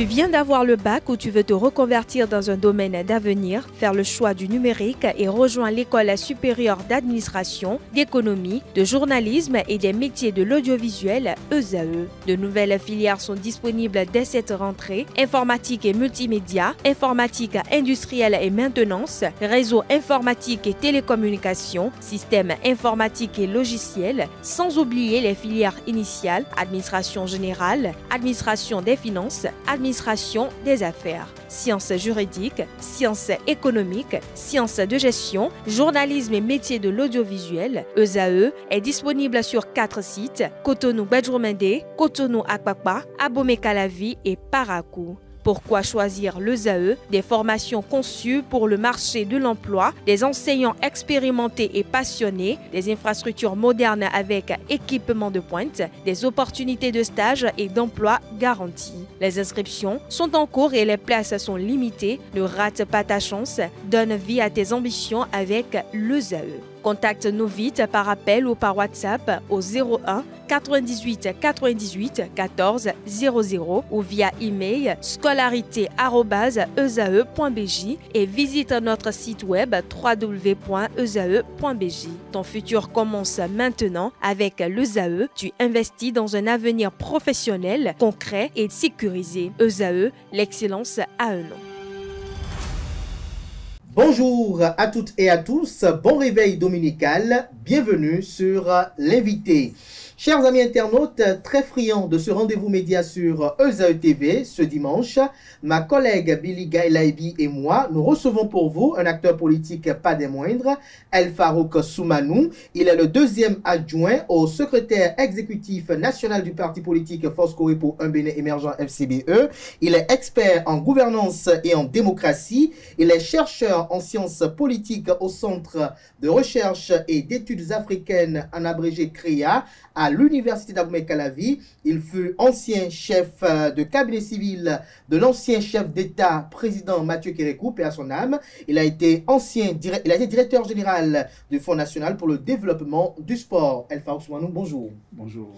Tu viens d'avoir le bac ou tu veux te reconvertir dans un domaine d'avenir, faire le choix du numérique et rejoindre l'école supérieure d'administration, d'économie, de journalisme et des métiers de l'audiovisuel, ESAE. De nouvelles filières sont disponibles dès cette rentrée: informatique et multimédia, informatique industrielle et maintenance, réseau informatique et télécommunications, système informatique et logiciel, sans oublier les filières initiales: administration générale, administration des finances, administration des affaires, sciences juridiques, sciences économiques, sciences de gestion, journalisme et métiers de l'audiovisuel. ESAE est disponible sur 4 sites: Cotonou-Badjoumendé, Cotonou-Akpakpa, Abomey-Calavi et Parakou. Pourquoi choisir l'ESAE? Des formations conçues pour le marché de l'emploi, des enseignants expérimentés et passionnés, des infrastructures modernes avec équipement de pointe, des opportunités de stage et d'emploi garanties. Les inscriptions sont en cours et les places sont limitées. Ne rate pas ta chance, donne vie à tes ambitions avec l'ESAE. Contacte-nous vite par appel ou par WhatsApp au 01 98 98 14 00 ou via email scolarité@esae.bj et visite notre site web www.esae.bj. Ton futur commence maintenant avec l'ESAE. Tu investis dans un avenir professionnel, concret et sécurisé. ESAE, l'excellence à un nom. Bonjour à toutes et à tous, bon réveil dominical, bienvenue sur l'invité. Chers amis internautes, très friands de ce rendez-vous média sur ESAE TV ce dimanche, ma collègue Billy Gaïlaïbi et moi, nous recevons pour vous un acteur politique pas des moindres, El Farouk Soumanou. Il est le deuxième adjoint au secrétaire exécutif national du parti politique Force Corée pour un Bénin émergent FCBE. Il est expert en gouvernance et en démocratie. Il est chercheur en sciences politiques au Centre de recherche et d'études africaines en abrégé CREA à l'université d'Abomey-Calavi. Il fut ancien chef de cabinet civil de l'ancien chef d'État président Mathieu Kérékou, paix à son âme. Il a été directeur général du Fonds national pour le développement du sport. El Farouk Soumanou, bonjour. Bonjour.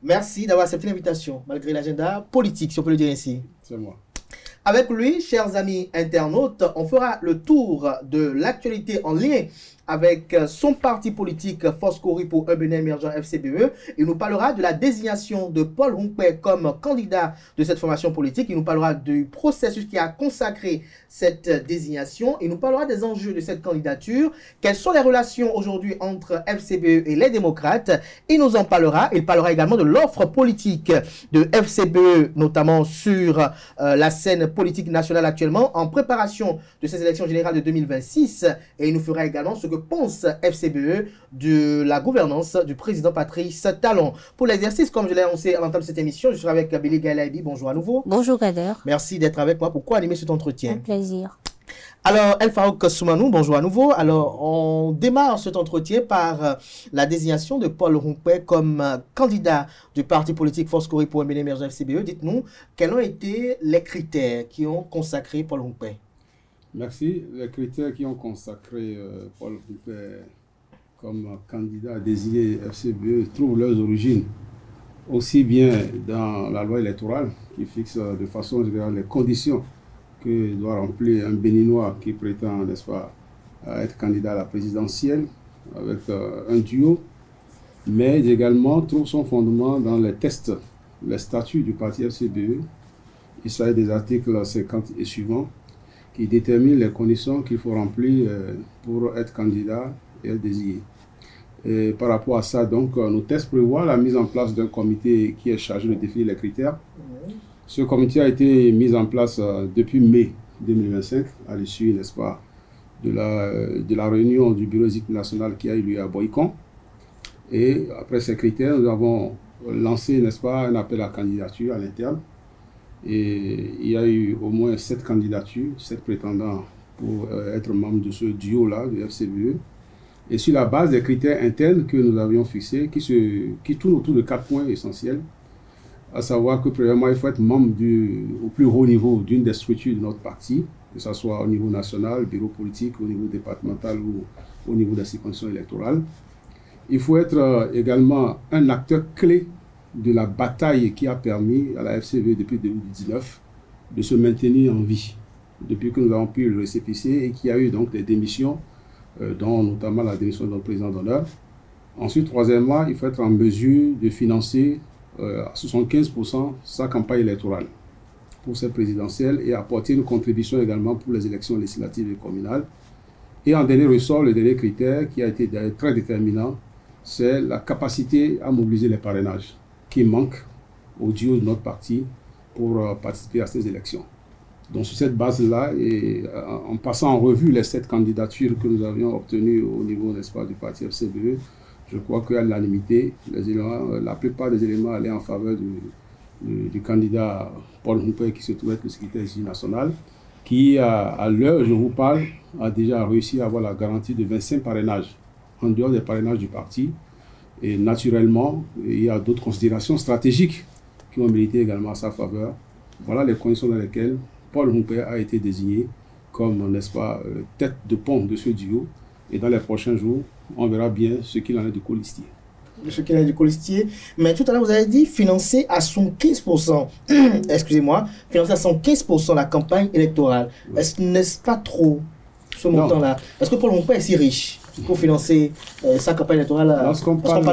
Merci d'avoir accepté l'invitation malgré l'agenda politique, si on peut le dire ainsi. C'est moi. Avec lui, chers amis internautes, on fera le tour de l'actualité en lien avec son parti politique Force Corée pour un Bénin émergent FCBE. Il nous parlera de la désignation de Paul Hunkpé comme candidat de cette formation politique. Il nous parlera du processus qui a consacré cette désignation. Il nous parlera des enjeux de cette candidature. Quelles sont les relations aujourd'hui entre FCBE et les démocrates? Il nous en parlera. Il parlera également de l'offre politique de FCBE, notamment sur la scène politique nationale actuellement en préparation de ces élections générales de 2026. Et il nous fera également ce que pense FCBE de la gouvernance du président Patrice Talon. Pour l'exercice, comme je l'ai annoncé à l'entame de cette émission, je serai avec Billy Gaïlaïbi. Bonjour à nouveau. Bonjour Kader. Merci d'être avec moi. Pourquoi animer cet entretien? Un plaisir. Alors, El Farouk Soumanou, bonjour à nouveau. Alors, on démarre cet entretien par la désignation de Paul Hunkpé comme candidat du parti politique Force Corée pour un Bénin émergent FCBE. Dites-nous, quels ont été les critères qui ont consacré Paul Hunkpé? Merci. Les critères qui ont consacré Paul Hunkpé comme candidat désigné FCBE trouvent leurs origines aussi bien dans la loi électorale qui fixe de façon générale les conditions que doit remplir un Béninois qui prétend, n'est-ce pas, être candidat à la présidentielle avec un duo, mais également trouve son fondement dans les tests, les statuts du parti FCBE. Il s'agit des articles 50 et suivants qui déterminent les conditions qu'il faut remplir pour être candidat et être désigné. Et par rapport à ça, donc, nos tests prévoient la mise en place d'un comité qui est chargé de définir les critères. Ce comité a été mis en place depuis mai 2025, à l'issue, n'est-ce pas, de la réunion du bureau exécutif national qui a eu lieu à Boycon. Et après ces critères, nous avons lancé, n'est-ce pas, un appel à candidature à l'interne. Et il y a eu au moins 7 candidatures, 7 prétendants pour être membre de ce duo-là, du FCBE. Et sur la base des critères internes que nous avions fixés, qui tournent autour de 4 points essentiels, à savoir que premièrement, il faut être membre au plus haut niveau d'une des structures de notre parti, que ce soit au niveau national, bureau politique, au niveau départemental ou au niveau des circonscriptions électorales. Il faut être également un acteur clé de la bataille qui a permis à la FCBE depuis 2019 de se maintenir en vie depuis que nous avons pris le récépissé et qu'il y a eu donc des démissions, dont notamment la démission de notre président d'honneur. Ensuite, troisièmement, il faut être en mesure de financer à 75% sa campagne électorale pour cette présidentielle et apporter une contribution également pour les élections législatives et communales. Et en dernier ressort, le dernier critère qui a été très déterminant, c'est la capacité à mobiliser les parrainages qui manquent au duo de notre parti pour participer à ces élections. Donc sur cette base-là, et en passant en revue les 7 candidatures que nous avions obtenues au niveau, n'est-ce pas, du parti FCBE, je crois qu'à l'unanimité, la plupart des éléments allaient en faveur du candidat Paul Humpé qui se trouvait être le secrétaire national, qui, à l'heure où je vous parle, a déjà réussi à avoir la garantie de 25 parrainages, en dehors des parrainages du parti. Et naturellement, il y a d'autres considérations stratégiques qui ont milité également à sa faveur. Voilà les conditions dans lesquelles Paul Humpé a été désigné comme, n'est-ce pas, tête de pont de ce duo. Et dans les prochains jours, on verra bien ce qu'il en est du colistier. Ce qu'il en est du colistier. Mais tout à l'heure, vous avez dit financer à 115%. Excusez-moi, financer à 115% la campagne électorale. Oui. N'est-ce pas trop ce montant-là? Est-ce que Paul Humpé est si riche pour financer sa campagne électorale lorsqu'on parle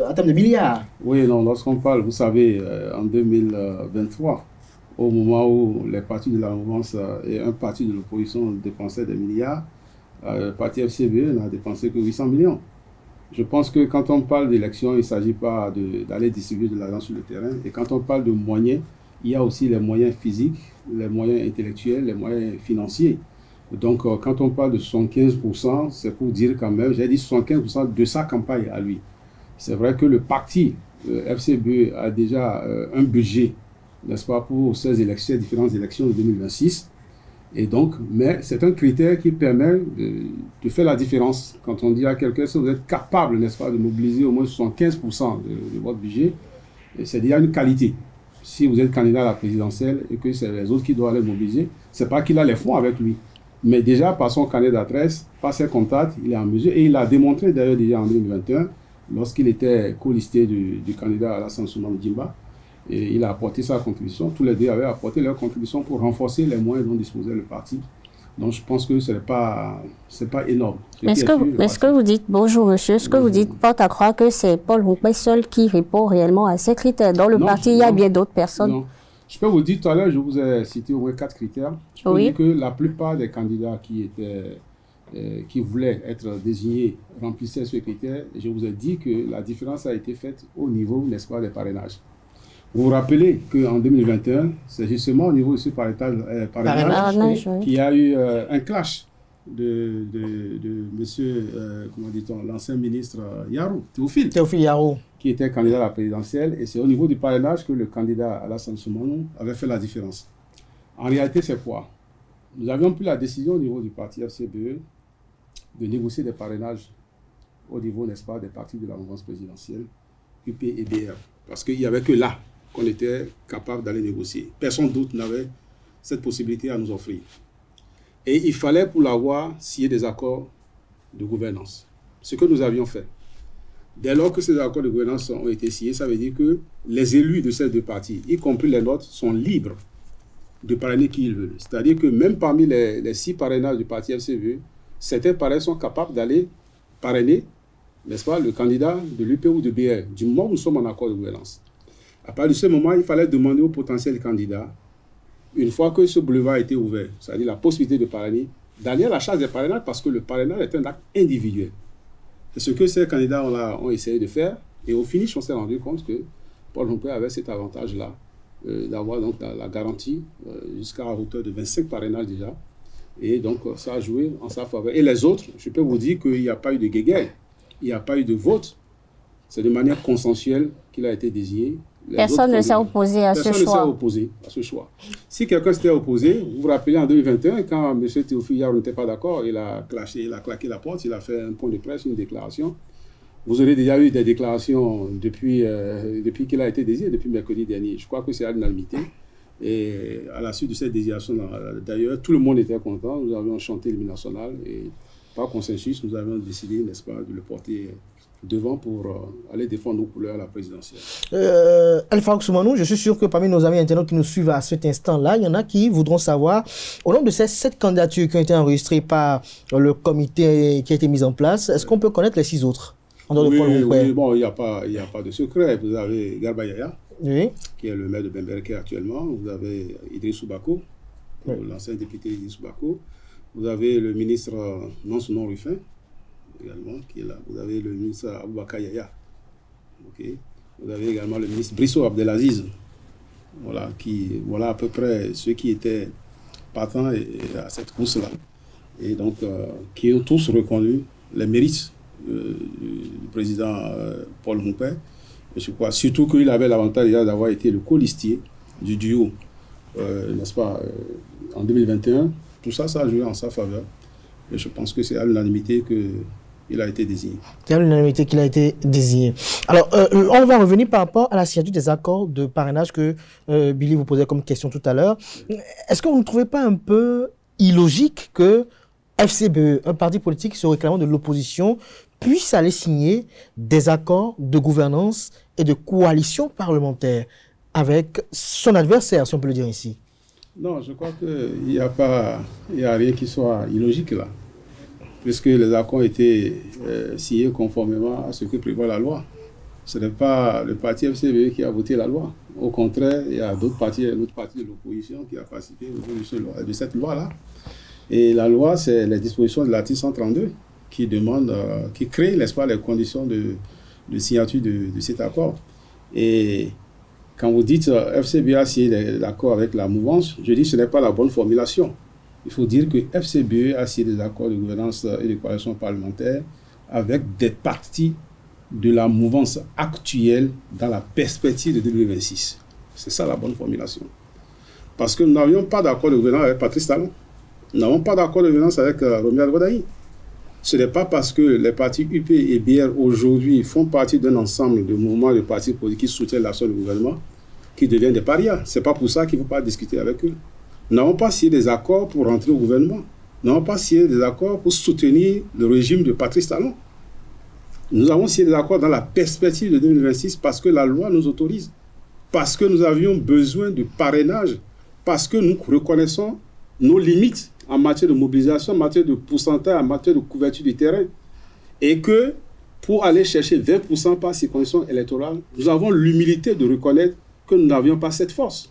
en termes de milliards? Oui, non, lorsqu'on parle, vous savez, en 2023, au moment où les partis de la mouvance et un parti de l'opposition dépensaient des milliards, le parti FCBE n'a dépensé que 800 millions. Je pense que quand on parle d'élections, il ne s'agit pas d'aller distribuer de l'argent sur le terrain. Et quand on parle de moyens, il y a aussi les moyens physiques, les moyens intellectuels, les moyens financiers. Donc, quand on parle de 75%, c'est pour dire quand même, j'ai dit 75% de sa campagne à lui. C'est vrai que le parti FCBE a déjà un budget, n'est-ce pas, pour ces élections, différentes élections de 2026. Et donc, mais c'est un critère qui permet de faire la différence. Quand on dit à quelqu'un, si vous êtes capable, n'est-ce pas, de mobiliser au moins 75% de votre budget, c'est déjà une qualité. Si vous êtes candidat à la présidentielle et que c'est les autres qui doivent aller mobiliser, c'est pas qu'il a les fonds avec lui. Mais déjà, par son carnet d'adresse, par ses contacts, il est en mesure, et il l'a démontré d'ailleurs déjà en 2021, lorsqu'il était co-listé du candidat Alassane Soumana Djimba. Et il a apporté sa contribution. Tous les deux avaient apporté leur contribution pour renforcer les moyens dont disposait le parti. Donc je pense que ce n'est pas énorme. Est-ce que vous dites, bonjour monsieur, est-ce que vous dites, porte à croire que c'est Paul Humpé seul qui répond réellement à ces critères? Dans le parti, il y a bien d'autres personnes. Non. Je peux vous dire, tout à l'heure, je vous ai cité au moins 4 critères. Je peux dire que la plupart des candidats qui voulaient être désignés remplissaient ce critère. Je vous ai dit que la différence a été faite au niveau, n'est-ce pas, des parrainages. Vous vous rappelez qu'en 2021, c'est justement au niveau de ce parrainage qu'il y a eu un clash de monsieur, comment dit-on, l'ancien ministre Yarou, Théophile Yarou, qui était candidat à la présidentielle. Et c'est au niveau du parrainage que le candidat Alassane Soumana avait fait la différence. En réalité, c'est quoi? Nous avions pris la décision au niveau du parti FCBE de négocier des parrainages au niveau, n'est-ce pas, des partis de la mouvance présidentielle, UP et BR. Parce qu'il n'y avait que là qu'on était capable d'aller négocier. Personne d'autre n'avait cette possibilité à nous offrir. Et il fallait pour l'avoir signer des accords de gouvernance. Ce que nous avions fait. Dès lors que ces accords de gouvernance ont été signés, ça veut dire que les élus de ces deux partis, y compris les nôtres, sont libres de parrainer qui ils veulent. C'est-à-dire que même parmi les 6 parrainages du parti FCBE, certains parrains sont capables d'aller parrainer, n'est-ce pas, le candidat de l'UP ou de BR, du moment où nous sommes en accord de gouvernance. À partir de ce moment, il fallait demander aux potentiels candidats, une fois que ce boulevard a été ouvert, c'est-à-dire la possibilité de parrainer, d'aller à la charge des parrainages parce que le parrainage est un acte individuel. C'est ce que ces candidats ont essayé de faire. Et au finish, on s'est rendu compte que Paul Humpé avait cet avantage-là, d'avoir donc la garantie jusqu'à hauteur de 25 parrainages déjà. Et donc, ça a joué en sa faveur. Et les autres, je peux vous dire qu'il n'y a pas eu de guéguerre, il n'y a pas eu de vote. C'est de manière consensuelle qu'il a été désigné. Personne ne s'est opposé à ce choix. Personne ne s'est opposé à ce choix. Si quelqu'un s'était opposé, vous vous rappelez en 2021, quand M. Théophile Yarou n'était pas d'accord, il a claqué la porte, il a fait un point de presse, une déclaration. Vous aurez déjà eu des déclarations depuis qu'il a été désigné, depuis mercredi dernier. Je crois que c'est à l'unanimité. Et à la suite de cette désignation, d'ailleurs, tout le monde était content. Nous avions chanté l'hymne national. Et par consensus, nous avons décidé, n'est-ce pas, de le porter devant pour aller défendre nos couleurs à la présidentielle. Alpha Oxoumanou, je suis sûr que parmi nos amis internautes qui nous suivent à cet instant-là, il y en a qui voudront savoir, au nombre de ces 7 candidatures qui ont été enregistrées par le comité qui a été mis en place, est-ce qu'on peut connaître les 6 autres en dehors de Paul Rompouet? Oui, bon, il n'y a pas de secret. Vous avez Garba Yaya, oui, qui est le maire de Bemberke actuellement. Vous avez Idrissou Bako, oui, l'ancien député Idrissou Bako. Vous avez le ministre non Ruffin, également, qui est là. Vous avez le ministre Aboubakar Yaya. Okay. Vous avez également le ministre Brisso Abdelaziz. Voilà à peu près ceux qui étaient partants à cette course-là. Et donc, qui ont tous reconnu les mérites du président Paul Rompouet. Je crois surtout qu'il avait l'avantage d'avoir été le colistier du duo, n'est-ce pas, en 2021. Tout ça, ça a joué en sa faveur. Et je pense que c'est à l'unanimité qu'il a été désigné. C'est à l'unanimité qu'il a été désigné. Alors, on va revenir par rapport à la signature des accords de parrainage que Billy vous posait comme question tout à l'heure. Est-ce que vous ne trouvez pas un peu illogique que FCBE, un parti politique se réclamant de l'opposition, puisse aller signer des accords de gouvernance et de coalition parlementaire avec son adversaire, si on peut le dire ici? Non, je crois qu'il n'y a rien qui soit illogique là, puisque les accords ont été signés conformément à ce que prévoit la loi. Ce n'est pas le parti FCBE qui a voté la loi. Au contraire, il y a d'autres partis, l'autre parti de l'opposition qui a participé de cette loi-là. Et la loi, c'est les dispositions de l'article 132 qui demande, qui crée, n'est-ce pas, les conditions de signature de cet accord. Et quand vous dites FCBE a signé l'accord avec la mouvance, je dis que ce n'est pas la bonne formulation. Il faut dire que FCBE a signé des accords de gouvernance et de coalition parlementaire avec des partis de la mouvance actuelle dans la perspective de 2026. C'est ça la bonne formulation. Parce que nous n'avions pas d'accord de gouvernance avec Patrice Talon. Nous n'avons pas d'accord de gouvernance avec Romuald Godaï. Ce n'est pas parce que les partis UP et BR aujourd'hui font partie d'un ensemble de mouvements de partis politiques qui soutiennent l'action du gouvernement qu'ils deviennent des parias. Ce n'est pas pour ça qu'il ne faut pas discuter avec eux. Nous n'avons pas signé des accords pour rentrer au gouvernement. Nous n'avons pas signé des accords pour soutenir le régime de Patrice Talon. Nous avons signé des accords dans la perspective de 2026 parce que la loi nous autorise, parce que nous avions besoin de parrainage, parce que nous reconnaissons nos limites en matière de mobilisation, en matière de pourcentage, en matière de couverture du terrain. Et que pour aller chercher 20% par circonscription électorale, nous avons l'humilité de reconnaître que nous n'avions pas cette force.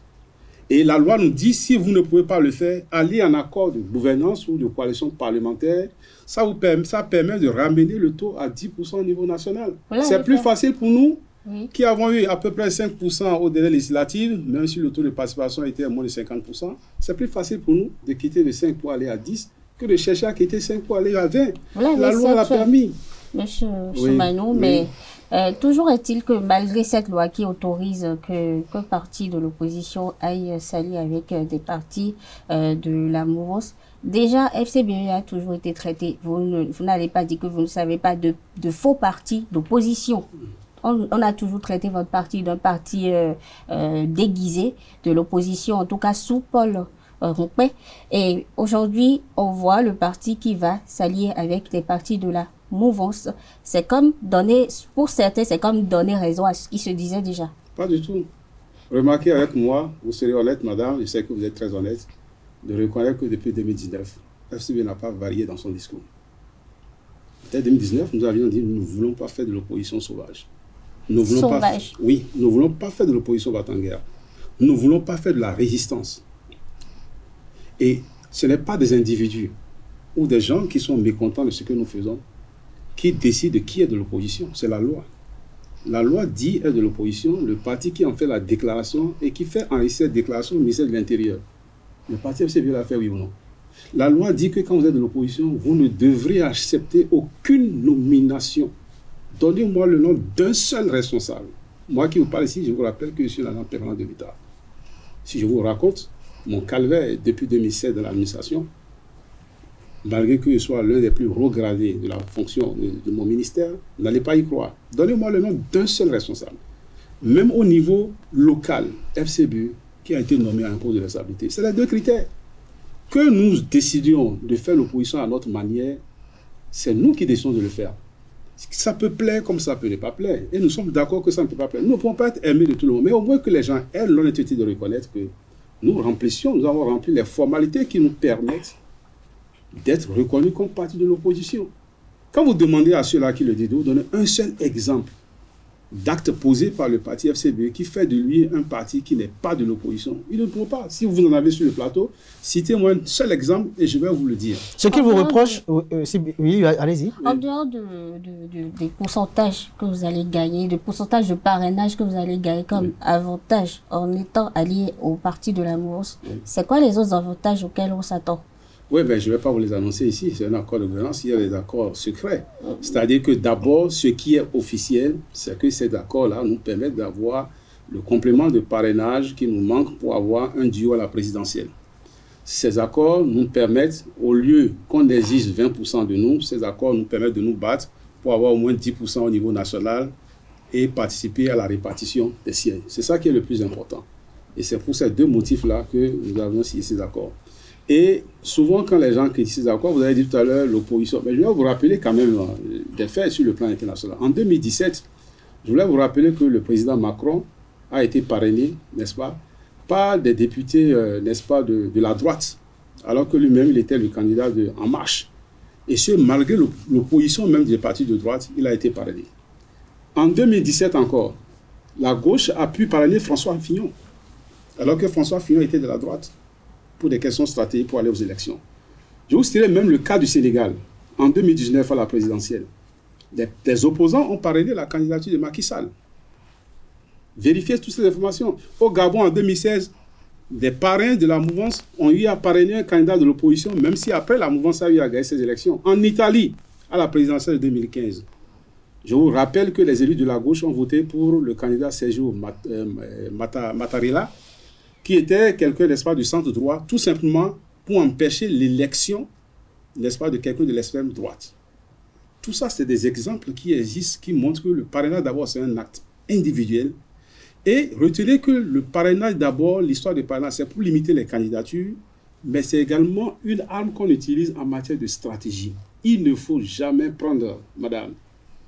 Et la loi nous dit, si vous ne pouvez pas le faire, allez en accord de gouvernance ou de coalition parlementaire. Ça permet de ramener le taux à 10% au niveau national. Voilà, c'est plus facile pour nous, oui, qui avons eu à peu près 5% au délai législatif, même si le taux de participation était à moins de 50%. C'est plus facile pour nous de quitter de 5 pour aller à 10 que de chercher à quitter 5 pour aller à 20. Voilà, la loi l'a permis. Monsieur Soumanou, oui, mais toujours est-il que malgré cette loi qui autorise qu'un parti de l'opposition aille s'allier avec des partis de la mouvance, déjà FCBE a toujours été traité, vous n'allez pas dire que vous ne savez pas de faux partis d'opposition. On a toujours traité votre parti d'un parti déguisé de l'opposition, en tout cas sous Paul Rompouet. Et aujourd'hui, on voit le parti qui va s'allier avec des partis de la mouvance. C'est comme donner, pour certains, c'est comme donner raison à ce qui se disait déjà. Pas du tout. Remarquez avec moi, vous serez honnête, madame, je sais que vous êtes très honnête, de reconnaître que depuis 2019, FCBE n'a pas varié dans son discours. Dès 2019, nous avions dit que nous ne voulons pas faire de l'opposition sauvage. Nous voulons sauvage. Oui, nous ne voulons pas faire de l'opposition batte-en-guerre. Nous ne voulons pas faire de la résistance. Et ce n'est pas des individus ou des gens qui sont mécontents de ce que nous faisons qui décident de qui est de l'opposition. C'est la loi. La loi dit est de l'opposition, le parti qui en fait la déclaration et qui fait enregistrer cette déclaration au ministère de l'Intérieur. Le parti FCBE l'a fait, oui ou non? La loi dit que quand vous êtes de l'opposition, vous ne devrez accepter aucune nomination. Donnez-moi le nom d'un seul responsable. Moi qui vous parle ici, je vous rappelle que je suis l'agent permanent de l'État. Si je vous raconte mon calvaire depuis 2016 dans l'administration, malgré que je sois l'un des plus regradés de la fonction de mon ministère, vous n'allez pas y croire. Donnez-moi le nom d'un seul responsable. Même au niveau local, FCBE, qui a été nommé à un poste de responsabilité. C'est les deux critères. Que nous décidions de faire l'opposition à notre manière, C'est nous qui décidons de le faire. Ça peut plaire comme ça peut ne pas plaire. Et nous sommes d'accord que ça ne peut pas plaire. Nous ne pouvons pas être aimés de tout le monde, mais au moins que les gens aient l'honnêteté de reconnaître que nous avons rempli les formalités qui nous permettent d'être reconnus comme parti de l'opposition. Quand vous demandez à ceux-là qui le disent, vous donnez un seul exemple d'acte posé par le parti FCBE qui fait de lui un parti qui n'est pas de l'opposition. Il ne peut pas. Si vous en avez sur le plateau, citez-moi un seul exemple et je vais vous le dire. Ce qu'il vous reproche, oui, allez-y. En dehors des pourcentages que vous allez gagner, des pourcentages de parrainage que vous allez gagner comme avantage en étant allié au parti de la Mouvance, c'est quoi les autres avantages auxquels on s'attend? Oui, ben, je ne vais pas vous les annoncer ici. C'est un accord de gouvernance, il y a des accords secrets. C'est-à-dire que d'abord, ce qui est officiel, c'est que ces accords-là nous permettent d'avoir le complément de parrainage qui nous manque pour avoir un duo à la présidentielle. Ces accords nous permettent, au lieu qu'on exige 20% de nous, ces accords nous permettent de nous battre pour avoir au moins 10% au niveau national et participer à la répartition des sièges. C'est ça qui est le plus important. Et c'est pour ces deux motifs-là que nous avons signé ces accords. Et souvent, quand les gens critiquent ces accords, vous avez dit tout à l'heure l'opposition. Mais je vais vous rappeler quand même des faits sur le plan international. En 2017, je voulais vous rappeler que le président Macron a été parrainé, n'est-ce pas, par des députés, n'est-ce pas, de la droite, alors que lui-même, il était le candidat de En Marche. Et ce, malgré l'opposition même des partis de droite, il a été parrainé. En 2017 encore, la gauche a pu parrainer François Fillon, alors que François Fillon était de la droite, pour des questions stratégiques pour aller aux élections. Je vous citerai même le cas du Sénégal. En 2019, à la présidentielle, des opposants ont parrainé la candidature de Macky Sall. Vérifiez toutes ces informations. Au Gabon, en 2016, des parrains de la mouvance ont eu à parrainer un candidat de l'opposition, même si après la mouvance a eu à gagner ces élections. En Italie, à la présidentielle de 2015, je vous rappelle que les élus de la gauche ont voté pour le candidat Sergio Mattarella, qui était quelqu'un, n'est-ce pas, du centre droit, tout simplement pour empêcher l'élection, n'est-ce pas, de quelqu'un de l'extrême droite. Tout ça, c'est des exemples qui existent, qui montrent que le parrainage, d'abord, c'est un acte individuel. Et retenez que le parrainage, d'abord, l'histoire du parrainage, c'est pour limiter les candidatures, mais c'est également une arme qu'on utilise en matière de stratégie. Il ne faut jamais prendre, madame,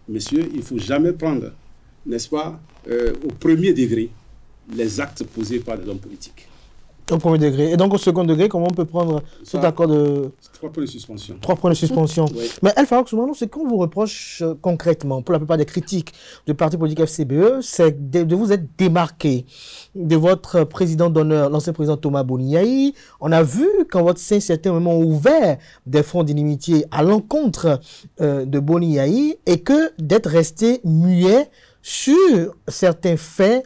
messieurs, il ne faut jamais prendre, n'est-ce pas, au premier degré, les actes posés par les hommes politiques. Au premier degré. Et donc au second degré, comment on peut prendre cet accord de... 3 points de suspension. 3 points de suspension. Oui. Mais El Farouk Soumanou, c'est qu'on vous reproche concrètement, pour la plupart des critiques du parti politique FCBE, c'est de vous être démarqué de votre président d'honneur, l'ancien président Thomas Boni-Yayi. On a vu qu'en votre sein, certains moments ont ouvert des fronts d'inimitié à l'encontre de Boni-Yayi et que d'être resté muet sur certains faits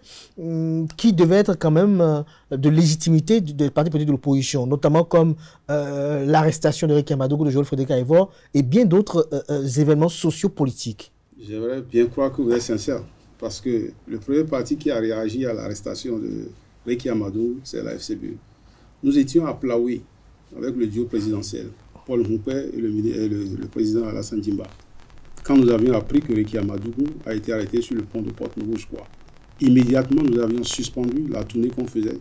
qui devaient être quand même de légitimité des partis politiques de l'opposition, notamment comme l'arrestation de Réki Amadougou, de Joël Frédéric Aïvor et bien d'autres événements sociopolitiques. J'aimerais bien croire que vous êtes sincère, parce que le premier parti qui a réagi à l'arrestation de Réki Amadougou, c'est la FCBE. Nous étions à Plaoui avec le duo présidentiel, Paul Mouper et le président Alassane Djimba. Quand nous avions appris que Réki Amadougou a été arrêté sur le pont de Porte-Nouveau, je crois, immédiatement, nous avions suspendu la tournée qu'on faisait.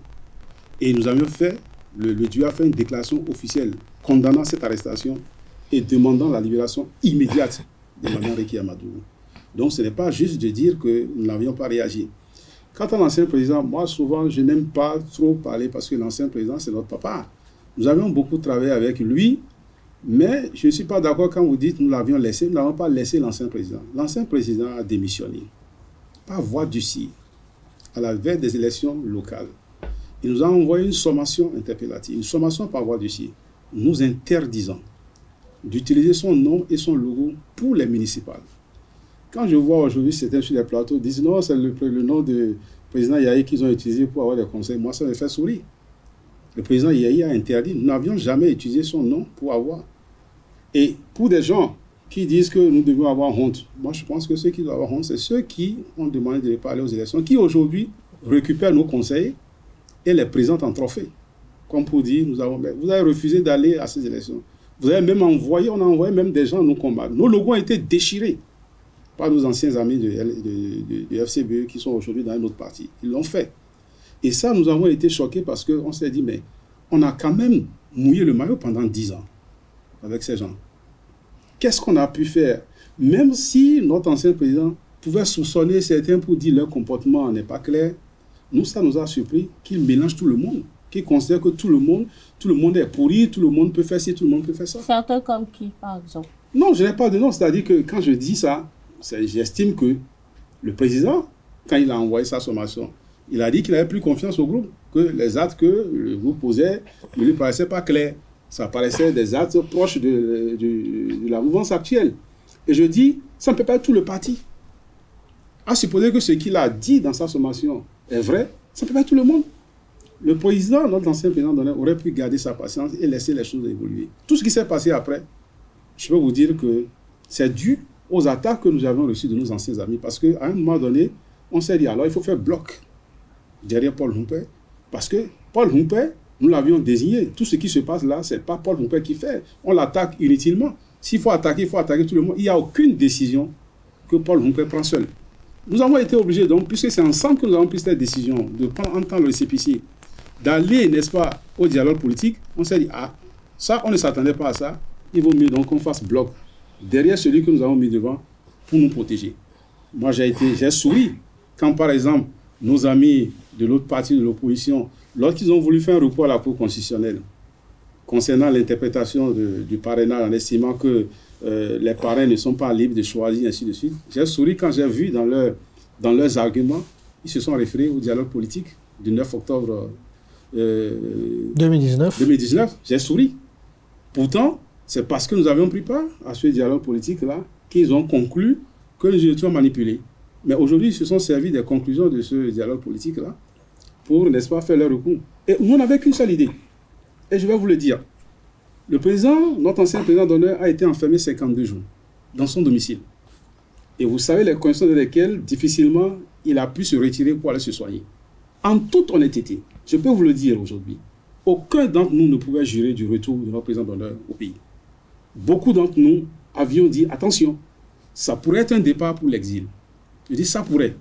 Et nous avions fait, le duo a fait une déclaration officielle condamnant cette arrestation et demandant la libération immédiate de Mme Réki Amadougou. Donc, ce n'est pas juste de dire que nous n'avions pas réagi. Quant à l'ancien président, moi, souvent, je n'aime pas trop parler parce que l'ancien président, c'est notre papa. Nous avions beaucoup travaillé avec lui. Mais je ne suis pas d'accord quand vous dites nous l'avions laissé. Nous n'avons pas laissé l'ancien président. L'ancien président a démissionné par voie d'huissier à la veille des élections locales. Il nous a envoyé une sommation interpellative, une sommation par voie d'huissier, nous interdisant d'utiliser son nom et son logo pour les municipales. Quand je vois aujourd'hui certains sur les plateaux disent non, c'est le nom du président Yahi qu'ils ont utilisé pour avoir des conseils, moi ça me fait sourire. Le président Yahi a interdit. Nous n'avions jamais utilisé son nom pour avoir. Et pour des gens qui disent que nous devons avoir honte, moi je pense que ceux qui doivent avoir honte, c'est ceux qui ont demandé de ne pas aller aux élections, qui aujourd'hui récupèrent nos conseils et les présentent en trophée. Comme pour dire, vous avez refusé d'aller à ces élections. Vous avez même envoyé, on a envoyé même des gens à nous combattre. Nos logos ont été déchirés par nos anciens amis de FCBE qui sont aujourd'hui dans un autre parti. Ils l'ont fait. Et ça, nous avons été choqués parce qu'on s'est dit, mais on a quand même mouillé le maillot pendant 10 ans avec ces gens. qu'est-ce qu'on a pu faire? Même si notre ancien président pouvait soupçonner certains pour dire leur comportement n'est pas clair, nous, ça nous a surpris qu'il mélange tout le monde, qu'il considère que tout le monde est pourri, tout le monde peut faire ci, tout le monde peut faire ça. Certains comme qui, par exemple? Non, je n'ai pas de nom. C'est-à-dire que quand je dis ça, j'estime que le président, quand il a envoyé sa sommation, il a dit qu'il n'avait plus confiance au groupe, que les actes que le groupe posait ne lui paraissaient pas clairs. Ça paraissait des actes proches de la mouvance actuelle. Et je dis, ça ne peut pas être tout le parti. À supposer que ce qu'il a dit dans sa sommation est vrai, ça ne peut pas être tout le monde. Le président, notre ancien président d'honneur, aurait pu garder sa patience et laisser les choses évoluer. Tout ce qui s'est passé après, je peux vous dire que c'est dû aux attaques que nous avons reçues de nos anciens amis. Parce qu'à un moment donné, on s'est dit, alors il faut faire bloc derrière Paul Humper. Parce que Paul Humper, nous l'avions désigné. Tout ce qui se passe là, ce n'est pas Paul Humper qui fait. On l'attaque inutilement. S'il faut attaquer tout le monde. Il n'y a aucune décision que Paul Humper prend seul. Nous avons été obligés, donc, puisque c'est ensemble que nous avons pris cette décision, de prendre en temps le récépissé, d'aller, n'est-ce pas, au dialogue politique. On s'est dit, ah, ça, on ne s'attendait pas à ça. Il vaut mieux donc qu'on fasse bloc derrière celui que nous avons mis devant pour nous protéger. Moi, j'ai souri quand, par exemple, nos amis de l'autre partie de l'opposition, lorsqu'ils ont voulu faire un recours à la Cour constitutionnelle concernant l'interprétation du parrainage en estimant que les parrains ne sont pas libres de choisir, ainsi de suite, j'ai souri quand j'ai vu dans leurs arguments, ils se sont référés au dialogue politique du 9 octobre 2019. J'ai souri. Pourtant, c'est parce que nous avions pris part à ce dialogue politique-là qu'ils ont conclu que nous étions manipulés. Mais aujourd'hui, ils se sont servis des conclusions de ce dialogue politique-là pour, n'est-ce pas, faire leur recours. Et nous n'avions qu'une seule idée. Et je vais vous le dire. Le président, notre ancien président d'honneur, a été enfermé 52 jours dans son domicile. Et vous savez les conditions dans lesquelles, difficilement, il a pu se retirer pour aller se soigner. En toute honnêteté, je peux vous le dire aujourd'hui, aucun d'entre nous ne pouvait jurer du retour de notre président d'honneur au pays. Beaucoup d'entre nous avions dit, attention, ça pourrait être un départ pour l'exil. Je dis, ça pourrait.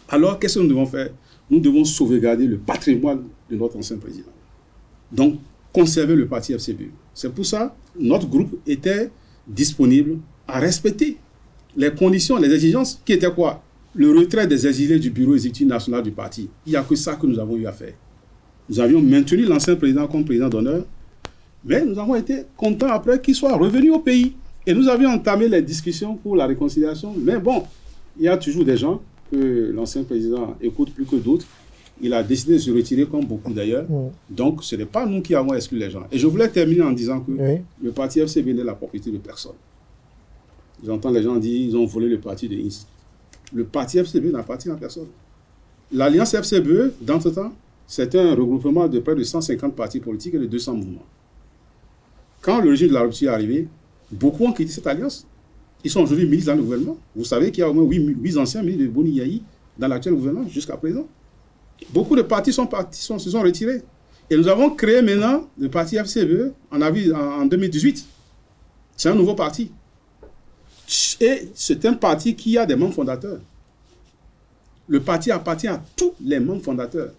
Alors, qu'est-ce que nous devons faire? Nous devons sauvegarder le patrimoine de notre ancien président. Donc, conserver le parti FCBE. C'est pour ça que notre groupe était disponible à respecter les conditions, les exigences, qui étaient quoi? Le retrait des exilés du bureau exécutif national du parti. Il n'y a que ça que nous avons eu à faire. Nous avions maintenu l'ancien président comme président d'honneur, mais nous avons été contents après qu'il soit revenu au pays. Et nous avions entamé les discussions pour la réconciliation. Mais bon, il y a toujours des gens que l'ancien président écoute plus que d'autres. Il a décidé de se retirer, comme beaucoup d'ailleurs. Donc, ce n'est pas nous qui avons exclu les gens. Et je voulais terminer en disant que le parti FCBE n'est la propriété de personne. J'entends les gens dire qu'ils ont volé le parti de Ince. Le parti FCBE n'appartient à personne. L'Alliance FCBE, dans ce temps, c'était un regroupement de près de 150 partis politiques et de 200 mouvements. Quand le régime de la rupture est arrivé, beaucoup ont quitté cette alliance. Ils sont aujourd'hui ministres dans le gouvernement. Vous savez qu'il y a au moins 8 anciens ministres de Boni Yahi dans l'actuel gouvernement jusqu'à présent. Beaucoup de partis se sont retirés. Et nous avons créé maintenant le parti FCBE en 2018. C'est un nouveau parti. Et c'est un parti qui a des membres fondateurs. Le parti appartient à tous les membres fondateurs.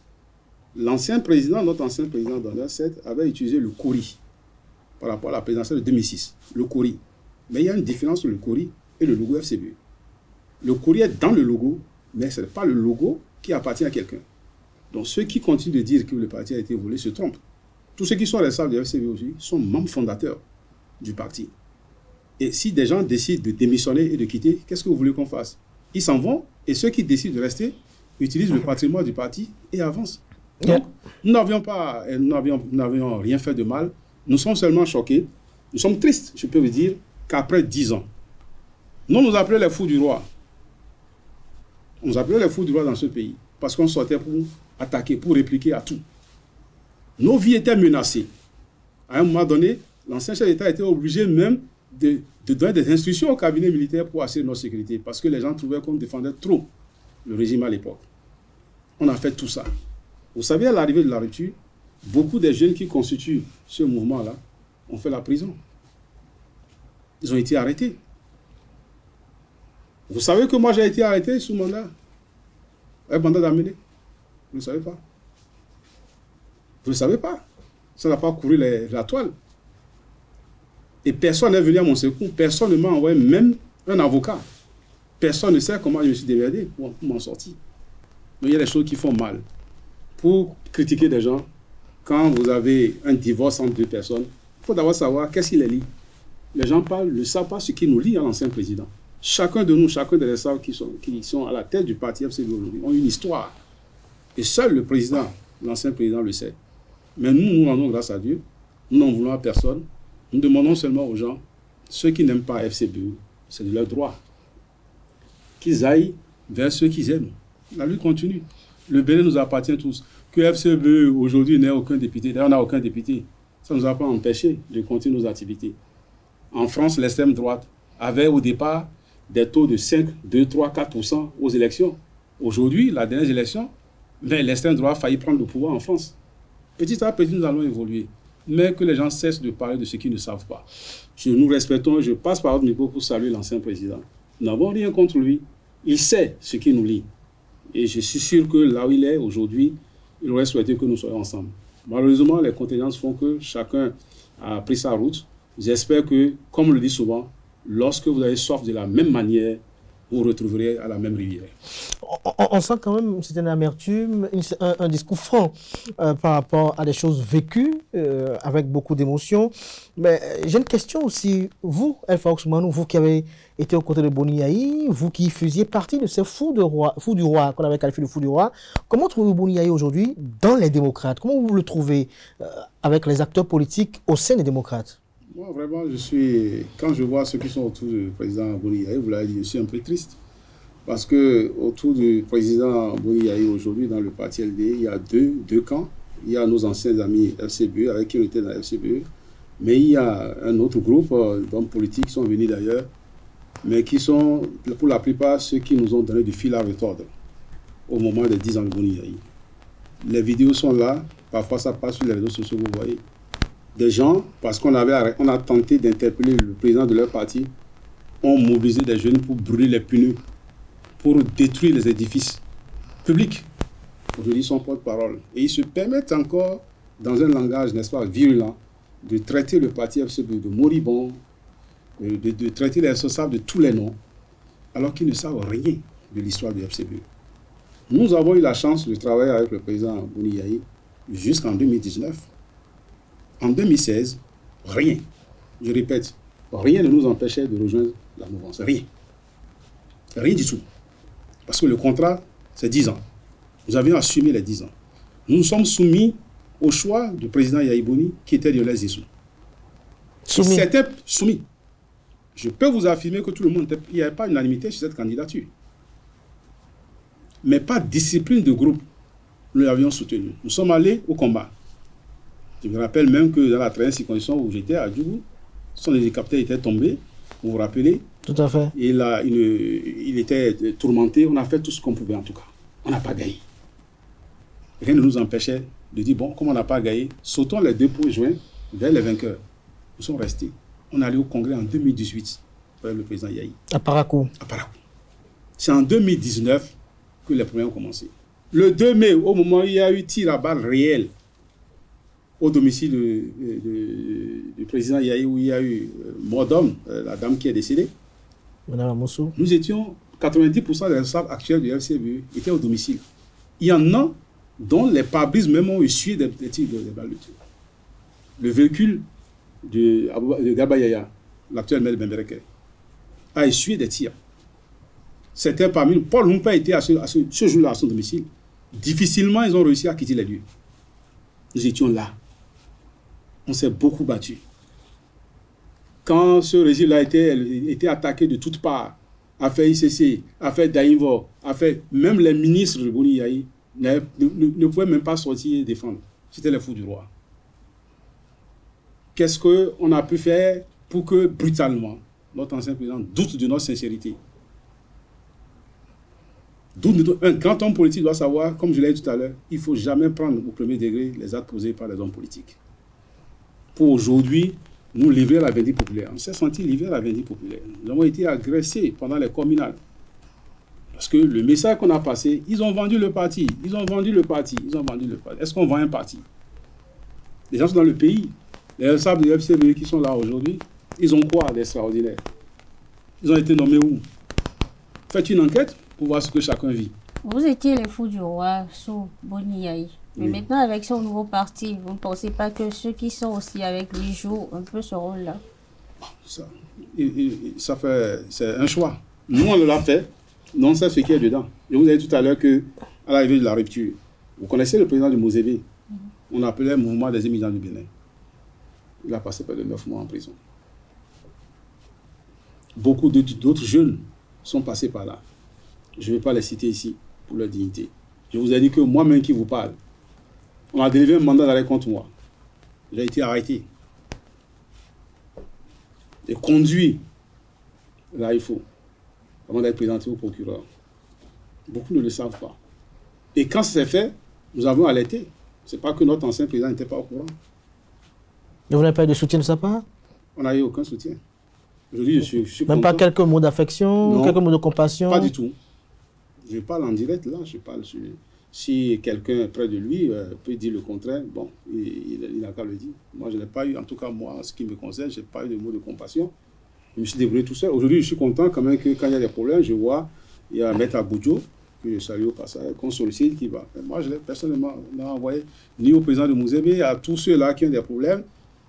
L'ancien président, notre ancien président d'honneur, avait utilisé le CORI par rapport à la présidentielle de 2006. Le CORI. Mais il y a une différence entre le CORI et le logo FCBE. Le CORI est dans le logo, mais ce n'est pas le logo qui appartient à quelqu'un. Donc ceux qui continuent de dire que le parti a été volé se trompent. Tous ceux qui sont responsables du FCBE aussi sont membres fondateurs du parti. Et si des gens décident de démissionner et de quitter, qu'est-ce que vous voulez qu'on fasse? Ils s'en vont, et ceux qui décident de rester utilisent le patrimoine du parti et avancent. Donc, nous n'avions rien fait de mal. Nous sommes seulement choqués. Nous sommes tristes, je peux vous dire, qu'après 10 ans, nous nous appelions les fous du roi. On nous appelait les fous du roi dans ce pays, parce qu'on sortait pour attaquer, pour répliquer à tout. Nos vies étaient menacées. À un moment donné, l'ancien chef d'État était obligé même de donner des instructions au cabinet militaire pour assurer notre sécurité, parce que les gens trouvaient qu'on défendait trop le régime à l'époque. On a fait tout ça. Vous savez, à l'arrivée de la rupture, beaucoup des jeunes qui constituent ce mouvement-là ont fait la prison. Ils ont été arrêtés. Vous savez que moi j'ai été arrêté sous mandat, un mandat d'amener. Vous ne savez pas. Vous ne savez pas. Ça n'a pas couru la toile. Et personne n'est venu à mon secours. Personne ne m'a envoyé même un avocat. Personne ne sait comment je me suis démerdé pour m'en sortir. Donc il y a des choses qui font mal. Pour critiquer des gens, quand vous avez un divorce entre deux personnes, il faut d'abord savoir qu'est-ce qui les lie. Les gens ne savent pas ce qui nous lie à l'ancien président. Chacun de nous, chacun des ressorts qui sont à la tête du parti FCB aujourd'hui ont une histoire. Et seul le président, l'ancien président le sait. Mais nous rendons grâce à Dieu. Nous n'en voulons à personne. Nous demandons seulement aux gens, ceux qui n'aiment pas FCBE, c'est de leur droit, qu'ils aillent vers ceux qu'ils aiment. La lutte continue. Le Bénin nous appartient tous. Que FCBE aujourd'hui n'ait aucun député, d'ailleurs on n'a aucun député, ça ne nous a pas empêché de continuer nos activités. En France, l'extrême droite avait au départ des taux de 5, 2, 3, 4% aux élections. Aujourd'hui, la dernière élection, l'extrême droite a failli prendre le pouvoir en France. Petit à petit, nous allons évoluer. Mais que les gens cessent de parler de ce qu'ils ne savent pas. Nous respectons, je passe par votre micro pour saluer l'ancien président. Nous n'avons rien contre lui. Il sait ce qui nous lie. Et je suis sûr que là où il est aujourd'hui, il aurait souhaité que nous soyons ensemble. Malheureusement, les contingences font que chacun a pris sa route. J'espère que, comme on le dit souvent, lorsque vous avez soif de la même manière, vous retrouverez à la même rivière. On sent quand même une certaine amertume, un discours franc par rapport à des choses vécues avec beaucoup d'émotions. Mais j'ai une question aussi. Vous, Alpha Ousmane, vous qui avez été aux côtés de Boni Yayi, vous qui faisiez partie de ces fous du roi, qu'on avait qualifié de fous du roi, comment trouvez-vous Boni Yayi aujourd'hui dans les démocrates? Comment vous le trouvez avec les acteurs politiques au sein des démocrates? Moi, vraiment, quand je vois ceux qui sont autour du président Boni Yayi, vous l'avez dit, je suis un peu triste. Parce que autour du président Boni Yayi aujourd'hui, dans le parti LD, il y a deux camps. Il y a nos anciens amis FCBE, avec qui on était dans la FCBE. Mais il y a un autre groupe d'hommes politiques qui sont venus d'ailleurs, mais qui sont, pour la plupart, ceux qui nous ont donné du fil à retordre au moment des 10 ans de Boni Yayi. Les vidéos sont là, parfois ça passe sur les réseaux sociaux, vous voyez. Des gens, parce qu'on a tenté d'interpeller le président de leur parti, ont mobilisé des jeunes pour brûler les pneus, pour détruire les édifices publics. Aujourd'hui, ils sont porte-parole. Et ils se permettent encore, dans un langage, n'est-ce pas, virulent, de traiter le parti FCB de moribond, de traiter les responsables de tous les noms, alors qu'ils ne savent rien de l'histoire du FCB. Nous avons eu la chance de travailler avec le président Boni Yayi jusqu'en 2019. En 2016, rien, je répète, rien ne nous empêchait de rejoindre la mouvance. Rien. Rien du tout. Parce que le contrat, c'est 10 ans. Nous avions assumé les 10 ans. Nous nous sommes soumis au choix du président Yayi Boni, qui était Lionel Zissou. C'était soumis. Je peux vous affirmer que tout le monde, il n'y avait pas unanimité sur cette candidature. Mais pas de discipline de groupe, nous l'avions soutenu. Nous sommes allés au combat. Je me rappelle même que dans la 13e circonscription où j'étais à Djougou, son hélicoptère était tombé, vous vous rappelez? Tout à fait. Et là, il était tourmenté. On a fait tout ce qu'on pouvait en tout cas. On n'a pas gagné. Rien ne nous empêchait de dire, bon, comme on n'a pas gagné, sautons les 2 pots joints vers les vainqueurs. Nous sommes restés. On est allé au congrès en 2018 avec le président Yayi. À Parakou. À Parakou. C'est en 2019 que les premiers ont commencé. Le 2 mai, au moment où il y a eu tir à balles réel au domicile du président Yayi, où il y a eu mort d'homme, la dame qui est décédée, Madame Amoussou. Nous étions, 90% des responsables actuels du FCBE étaient au domicile. Il y en a dont les pare-brises même ont essuyé des tirs de balles de tir. Le véhicule de Garba Yaya, l'actuel maire de Bembereke, a essuyé des tirs. C'était parmi nous. Paul Humpa était ce jour-là à son domicile. Difficilement, ils ont réussi à quitter les lieux. Nous étions là. On s'est beaucoup battu. Quand ce régime-là était attaqué de toutes parts, a fait ICC, a fait Daïnvo, a fait même les ministres de Boni Yayi ne pouvaient même pas sortir et défendre. C'était les fous du roi. Qu'est-ce qu'on a pu faire pour que, brutalement, notre ancien président doute de notre sincérité? Un grand homme politique doit savoir, comme je l'ai dit tout à l'heure, il ne faut jamais prendre au premier degré les actes posés par les hommes politiques. Pour aujourd'hui, nous livrer à la vindicte populaire. On s'est senti livré à la vindicte populaire. Nous avons été agressés pendant les communales. Parce que le message qu'on a passé, ils ont vendu le parti, ils ont vendu le parti, ils ont vendu le parti. Est-ce qu'on vend un parti? Les gens sont dans le pays. Les responsables du FCBE qui sont là aujourd'hui, Ils ont quoi d'extraordinaire? Ils ont été nommés où? Faites une enquête pour voir ce que chacun vit. Vous étiez les fous du roi sous Boni Yayi. Mais maintenant, avec son nouveau parti, vous ne pensez pas que ceux qui sont aussi avec lui jouent un peu ce rôle-là? Ça c'est un choix. Nous, on l'a fait. Non, on sait ce qui est dedans. Je vous ai dit tout à l'heure qu'à l'arrivée de la rupture, vous connaissez le président du Mozébé, on appelait le mouvement des émigrants du Bénin. Il a passé près de 9 mois en prison. Beaucoup d'autres jeunes sont passés par là. Je ne vais pas les citer ici pour leur dignité. Je vous ai dit que moi-même qui vous parle, on a délivré un mandat d'arrêt contre moi. J'ai été arrêté. Et conduit, là il faut, avant d'être présenté au procureur. Beaucoup ne le savent pas. Et quand c'est fait, nous avons alerté. Ce n'est pas que notre ancien président n'était pas au courant. Et vous n'avez pas eu de soutien de sa part? On n'a eu aucun soutien. Aujourd'hui, je suis même content. Pas quelques mots d'affection, quelques mots de compassion? Pas du tout. Je parle en direct là, je parle sur... Si quelqu'un près de lui peut dire le contraire, bon, il n'a qu'à le dire. Moi, je n'ai pas eu, en tout cas moi, en ce qui me concerne, je n'ai pas eu de mots de compassion. Je me suis débrouillé tout seul. Aujourd'hui, je suis content quand même que quand il y a des problèmes, je vois, il y a Maître Aboudjo, que je salue au passage, qu'on sollicite, qui va. Mais moi, je l'ai personnellement envoyé ni au président de Mozébé, à tous ceux-là qui ont des problèmes,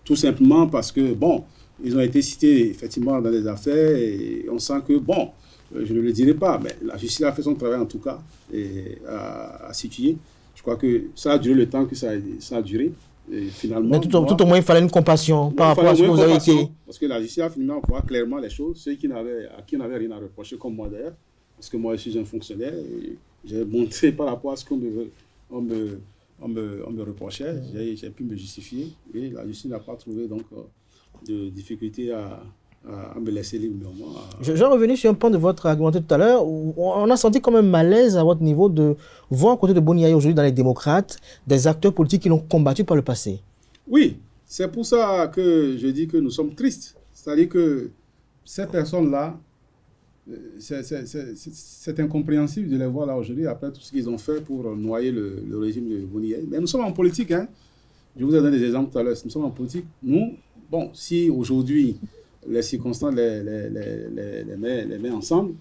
tout simplement parce que, bon, ils ont été cités effectivement dans les affaires et on sent que, bon, je ne le dirai pas, mais la justice a fait son travail en tout cas et a situé. Je crois que ça a duré le temps que ça a duré. Et finalement, mais tout au moins, il fallait une compassion par rapport à ce que vous avez été. Parce que la justice a finalement voit clairement les choses, ceux à qui n'avaient rien à reprocher, comme moi d'ailleurs, parce que moi je suis un fonctionnaire, j'ai montré par rapport à ce qu'on me reprochait, j'ai pu me justifier, et la justice n'a pas trouvé donc de difficulté à me laisser librement. Je vais revenir sur un point de votre argumenté tout à l'heure. On a senti comme un malaise à votre niveau de voir à côté de Boni Yayi aujourd'hui dans les démocrates des acteurs politiques qui l'ont combattu par le passé. Oui, c'est pour ça que je dis que nous sommes tristes. C'est-à-dire que ces personnes-là, c'est incompréhensible de les voir là aujourd'hui après tout ce qu'ils ont fait pour noyer le régime de Boni Yayi. Mais nous sommes en politique, hein. Je vous ai donné des exemples tout à l'heure. Nous sommes en politique. Nous, bon, si aujourd'hui les circonstances les mettent ensemble,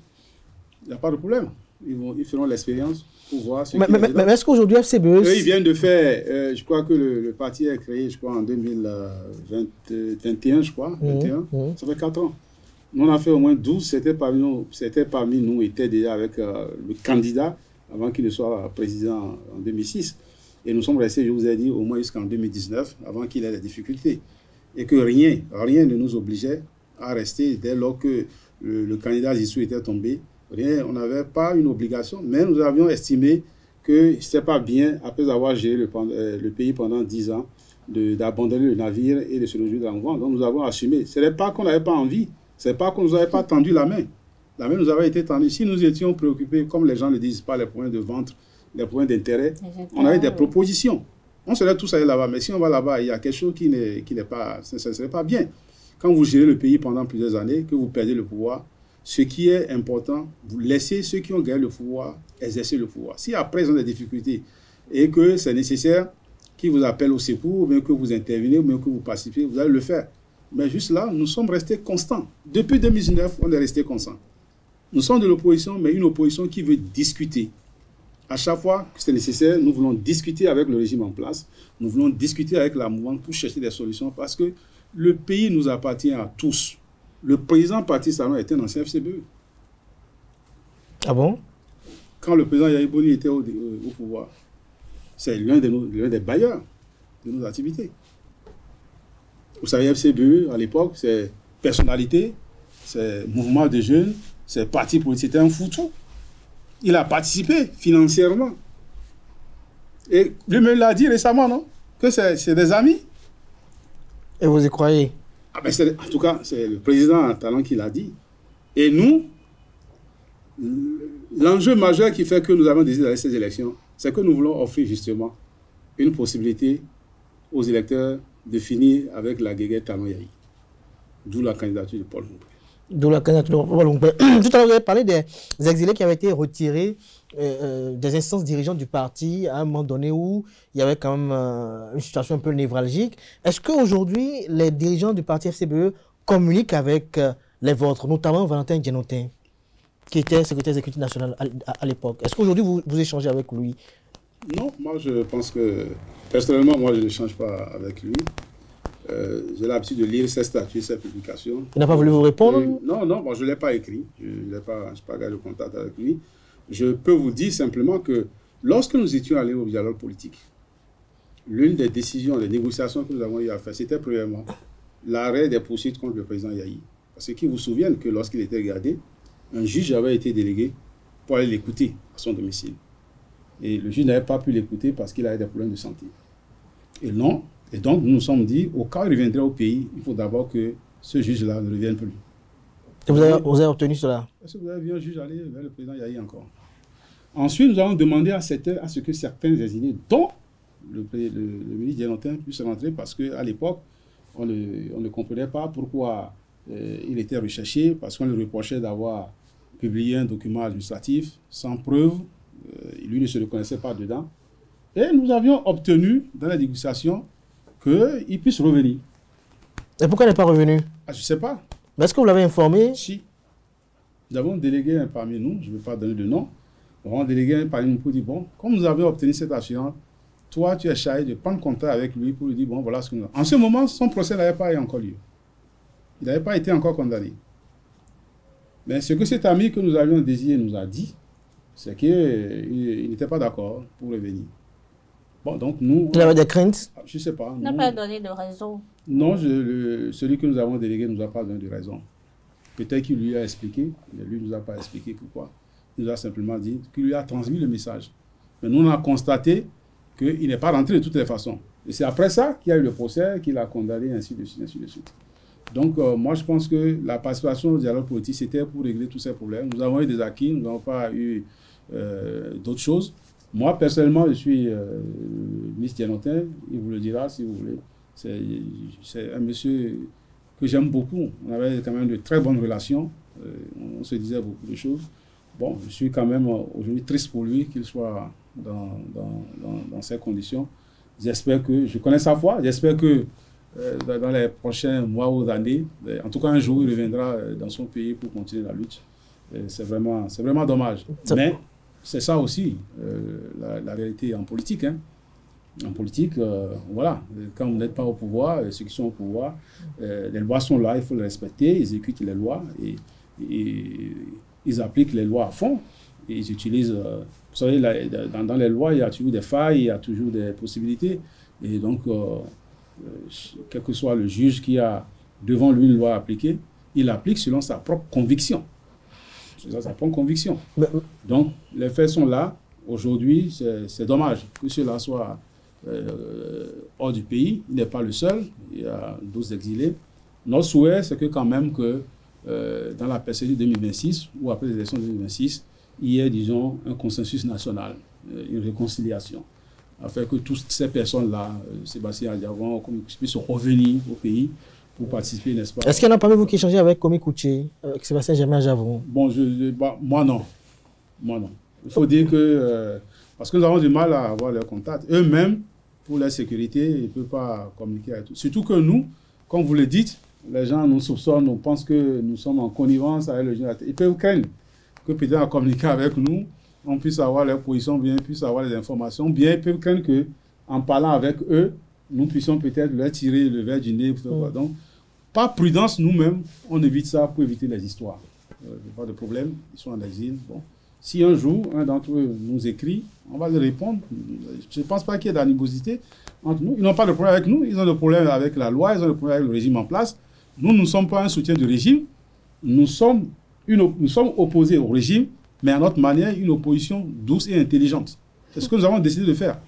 il n'y a pas de problème. Ils feront l'expérience pour voir ce mais est-ce qu'aujourd'hui FCBE... Eux, ils viennent de faire, je crois que le parti est créé, je crois, en 2021, je crois, 21, ça fait 4 ans. Nous, on a fait au moins 12, c'était parmi nous, était déjà avec le candidat, avant qu'il ne soit président en 2006. Et nous sommes restés, je vous ai dit, au moins jusqu'en 2019, avant qu'il ait des difficultés. Et que rien ne nous obligeait à rester dès lors que le candidat Zissou était tombé. Rien, on n'avait pas une obligation, mais nous avions estimé que ce n'était pas bien, après avoir géré le pays pendant 10 ans, d'abandonner le navire et de se réjouir dans le vent. Donc nous avons assumé. Ce n'est pas qu'on n'avait pas envie, ce n'est pas qu'on ne nous avait pas tendu la main. La main nous avait été tendue. Si nous étions préoccupés, comme les gens le disent, par les points de ventre, les points d'intérêt, on avait des propositions. On serait tous allés là-bas. Mais si on va là-bas, il y a quelque chose qui n'est pas... Ça ne serait pas bien. Quand vous gérez le pays pendant plusieurs années, que vous perdez le pouvoir, ce qui est important, vous laissez ceux qui ont gagné le pouvoir exercer le pouvoir. Si après ils ont des difficultés et que c'est nécessaire qu'ils vous appellent au secours, ou bien que vous intervenez, ou bien que vous participez, vous allez le faire. Mais juste là, nous sommes restés constants. Depuis 2019, on est restés constants. Nous sommes de l'opposition, mais une opposition qui veut discuter. À chaque fois que c'est nécessaire, nous voulons discuter avec le régime en place. Nous voulons discuter avec la mouvance pour chercher des solutions parce que le pays nous appartient à tous. Le président Patrice Talon était un ancien FCBE. Ah bon? Quand le président Yayi Boni était au pouvoir, c'est l'un des bailleurs de nos activités. Vous savez, FCBE, à l'époque, c'est personnalité, c'est mouvement de jeunes, c'est parti politique, c'était un foutu. Il a participé financièrement. Et lui-même l'a dit récemment, non? Que c'est des amis. Et vous y croyez? Ah ben en tout cas, c'est le président Talon qui l'a dit. Et nous, l'enjeu majeur qui fait que nous avons décidé d'aller à ces élections, c'est que nous voulons offrir justement une possibilité aux électeurs de finir avec la guéguerre Talon Yayi. D'où la candidature de Paul Moumpé. D'où la candidature de Paul Moumpé. Tout à l'heure, vous avez parlé des exilés qui avaient été retirés des instances dirigeantes du parti à un moment donné où il y avait quand même une situation un peu névralgique. Est-ce qu'aujourd'hui, les dirigeants du parti FCBE communique avec les vôtres, notamment Valentin Dienotin, qui était secrétaire exécutif national à l'époque. Est-ce qu'aujourd'hui, vous échangez avec lui? Non, moi je pense que, personnellement, moi je n'échange pas avec lui. J'ai l'habitude de lire ses statuts, ses publications. Il n'a pas voulu vous répondre? Non, bon, je ne l'ai pas écrit. Je n'ai pas gardé le contact avec lui. Je peux vous dire simplement que lorsque nous étions allés au dialogue politique, l'une des décisions, des négociations que nous avons eu à faire, c'était premièrement l'arrêt des poursuites contre le président Yahi. Parce qu'il vous souvienne que lorsqu'il était gardé, un juge avait été délégué pour aller l'écouter à son domicile. Et le juge n'avait pas pu l'écouter parce qu'il avait des problèmes de santé. Et donc, nous nous sommes dit, au cas où il reviendrait au pays, il faut d'abord que ce juge-là ne revienne plus. Et vous avez obtenu cela? Est-ce que vous avez vu un juge aller vers le président Yahi encore? Ensuite, nous avons demandé à ce que certains exilés, dont le ministre Dienotin, puissent rentrer parce qu'à l'époque, on ne comprenait pas pourquoi il était recherché, parce qu'on lui reprochait d'avoir publié un document administratif sans preuve. Lui ne se reconnaissait pas dedans. Et nous avions obtenu, dans la négociation, qu'il puisse revenir. Et pourquoi il n'est pas revenu? Je ne sais pas. Mais est-ce que vous l'avez informé? Si. Nous avons délégué un parmi nous, je ne vais pas donner de nom, nous avons délégué un parmi nous pour dire, bon, comme nous avons obtenu cette assurance, toi, tu es chargé de prendre contact avec lui pour lui dire, bon, voilà ce que nous avons. En ce moment, son procès n'avait pas encore lieu. Il n'avait pas été encore condamné. Mais ce que cet ami que nous avions désiré nous a dit, c'est qu'il n'était pas d'accord pour revenir. Bon, donc nous... Il avait des craintes? Je ne sais pas. Il n'a pas donné de raison. Non, celui que nous avons délégué ne nous a pas donné de raison. Peut-être qu'il lui a expliqué, mais lui ne nous a pas expliqué pourquoi. Il nous a simplement dit qu'il lui a transmis le message. Mais nous, on a constaté qu'il n'est pas rentré de toutes les façons. Et c'est après ça qu'il y a eu le procès, qu'il a condamné, ainsi de suite, ainsi de suite. Donc, moi, je pense que la participation au dialogue politique, c'était pour régler tous ces problèmes. Nous avons eu des acquis, nous n'avons pas eu d'autres choses. Moi, personnellement, je suis ministre Dienotin, il vous le dira si vous voulez. C'est un monsieur que j'aime beaucoup. On avait quand même de très bonnes relations. On se disait beaucoup de choses. Bon, je suis quand même aujourd'hui triste pour lui qu'il soit dans ces conditions. J'espère que, je connais sa foi, j'espère que dans les prochains mois ou années, en tout cas un jour, il reviendra dans son pays pour continuer la lutte. C'est vraiment dommage. Mais c'est ça aussi, la réalité en politique. Hein. En politique, voilà, quand vous n'êtes pas au pouvoir, ceux qui sont au pouvoir, les lois sont là, il faut les respecter, ils exécutent les lois et ils appliquent les lois à fond. Et ils utilisent, vous savez, dans les lois, il y a toujours des failles, il y a toujours des possibilités. Et donc, quel que soit le juge qui a devant lui une loi appliquée, il applique selon sa propre conviction. C'est sa propre conviction. Donc, les faits sont là. Aujourd'hui, c'est dommage que cela soit hors du pays. Il n'est pas le seul. Il y a d'autres exilés. Notre souhait, c'est que quand même que dans la perspective 2026 ou après les élections de 2026, il y ait, disons, un consensus national, une réconciliation, afin que toutes ces personnes-là, Sébastien Adiavon, puissent revenir au pays pour participer, n'est-ce pas? Est-ce qu'il y en a parmi vous qui échangez avec Komi Kouché, avec Sébastien Germain Adiavon? Bon, moi non. Il faut dire que, parce que nous avons du mal à avoir leurs contacts. Eux-mêmes, pour leur sécurité, ils ne peuvent pas communiquer avec tout. Surtout que nous, comme vous le dites, les gens nous soupçonnent, on pense que nous sommes en connivence avec le général. Ils peuvent craindre que peut-être en communiquant avec nous, on puisse avoir leur position bien, puisse avoir les informations bien. Ils peuvent craindre qu'en parlant avec eux, nous puissions peut-être leur tirer le verre du nez. Donc, par prudence, nous-mêmes, on évite ça pour éviter les histoires. Pas de problème, ils sont en exil. Bon. Si un jour, un d'entre eux nous écrit, on va leur répondre. Je ne pense pas qu'il y ait d'animosité entre nous. Ils n'ont pas de problème avec nous, ils ont des problèmes avec la loi, ils ont des problèmes avec le régime en place. Nous ne sommes pas un soutien du régime, nous sommes opposés au régime, mais à notre manière, une opposition douce et intelligente. C'est ce que nous avons décidé de faire.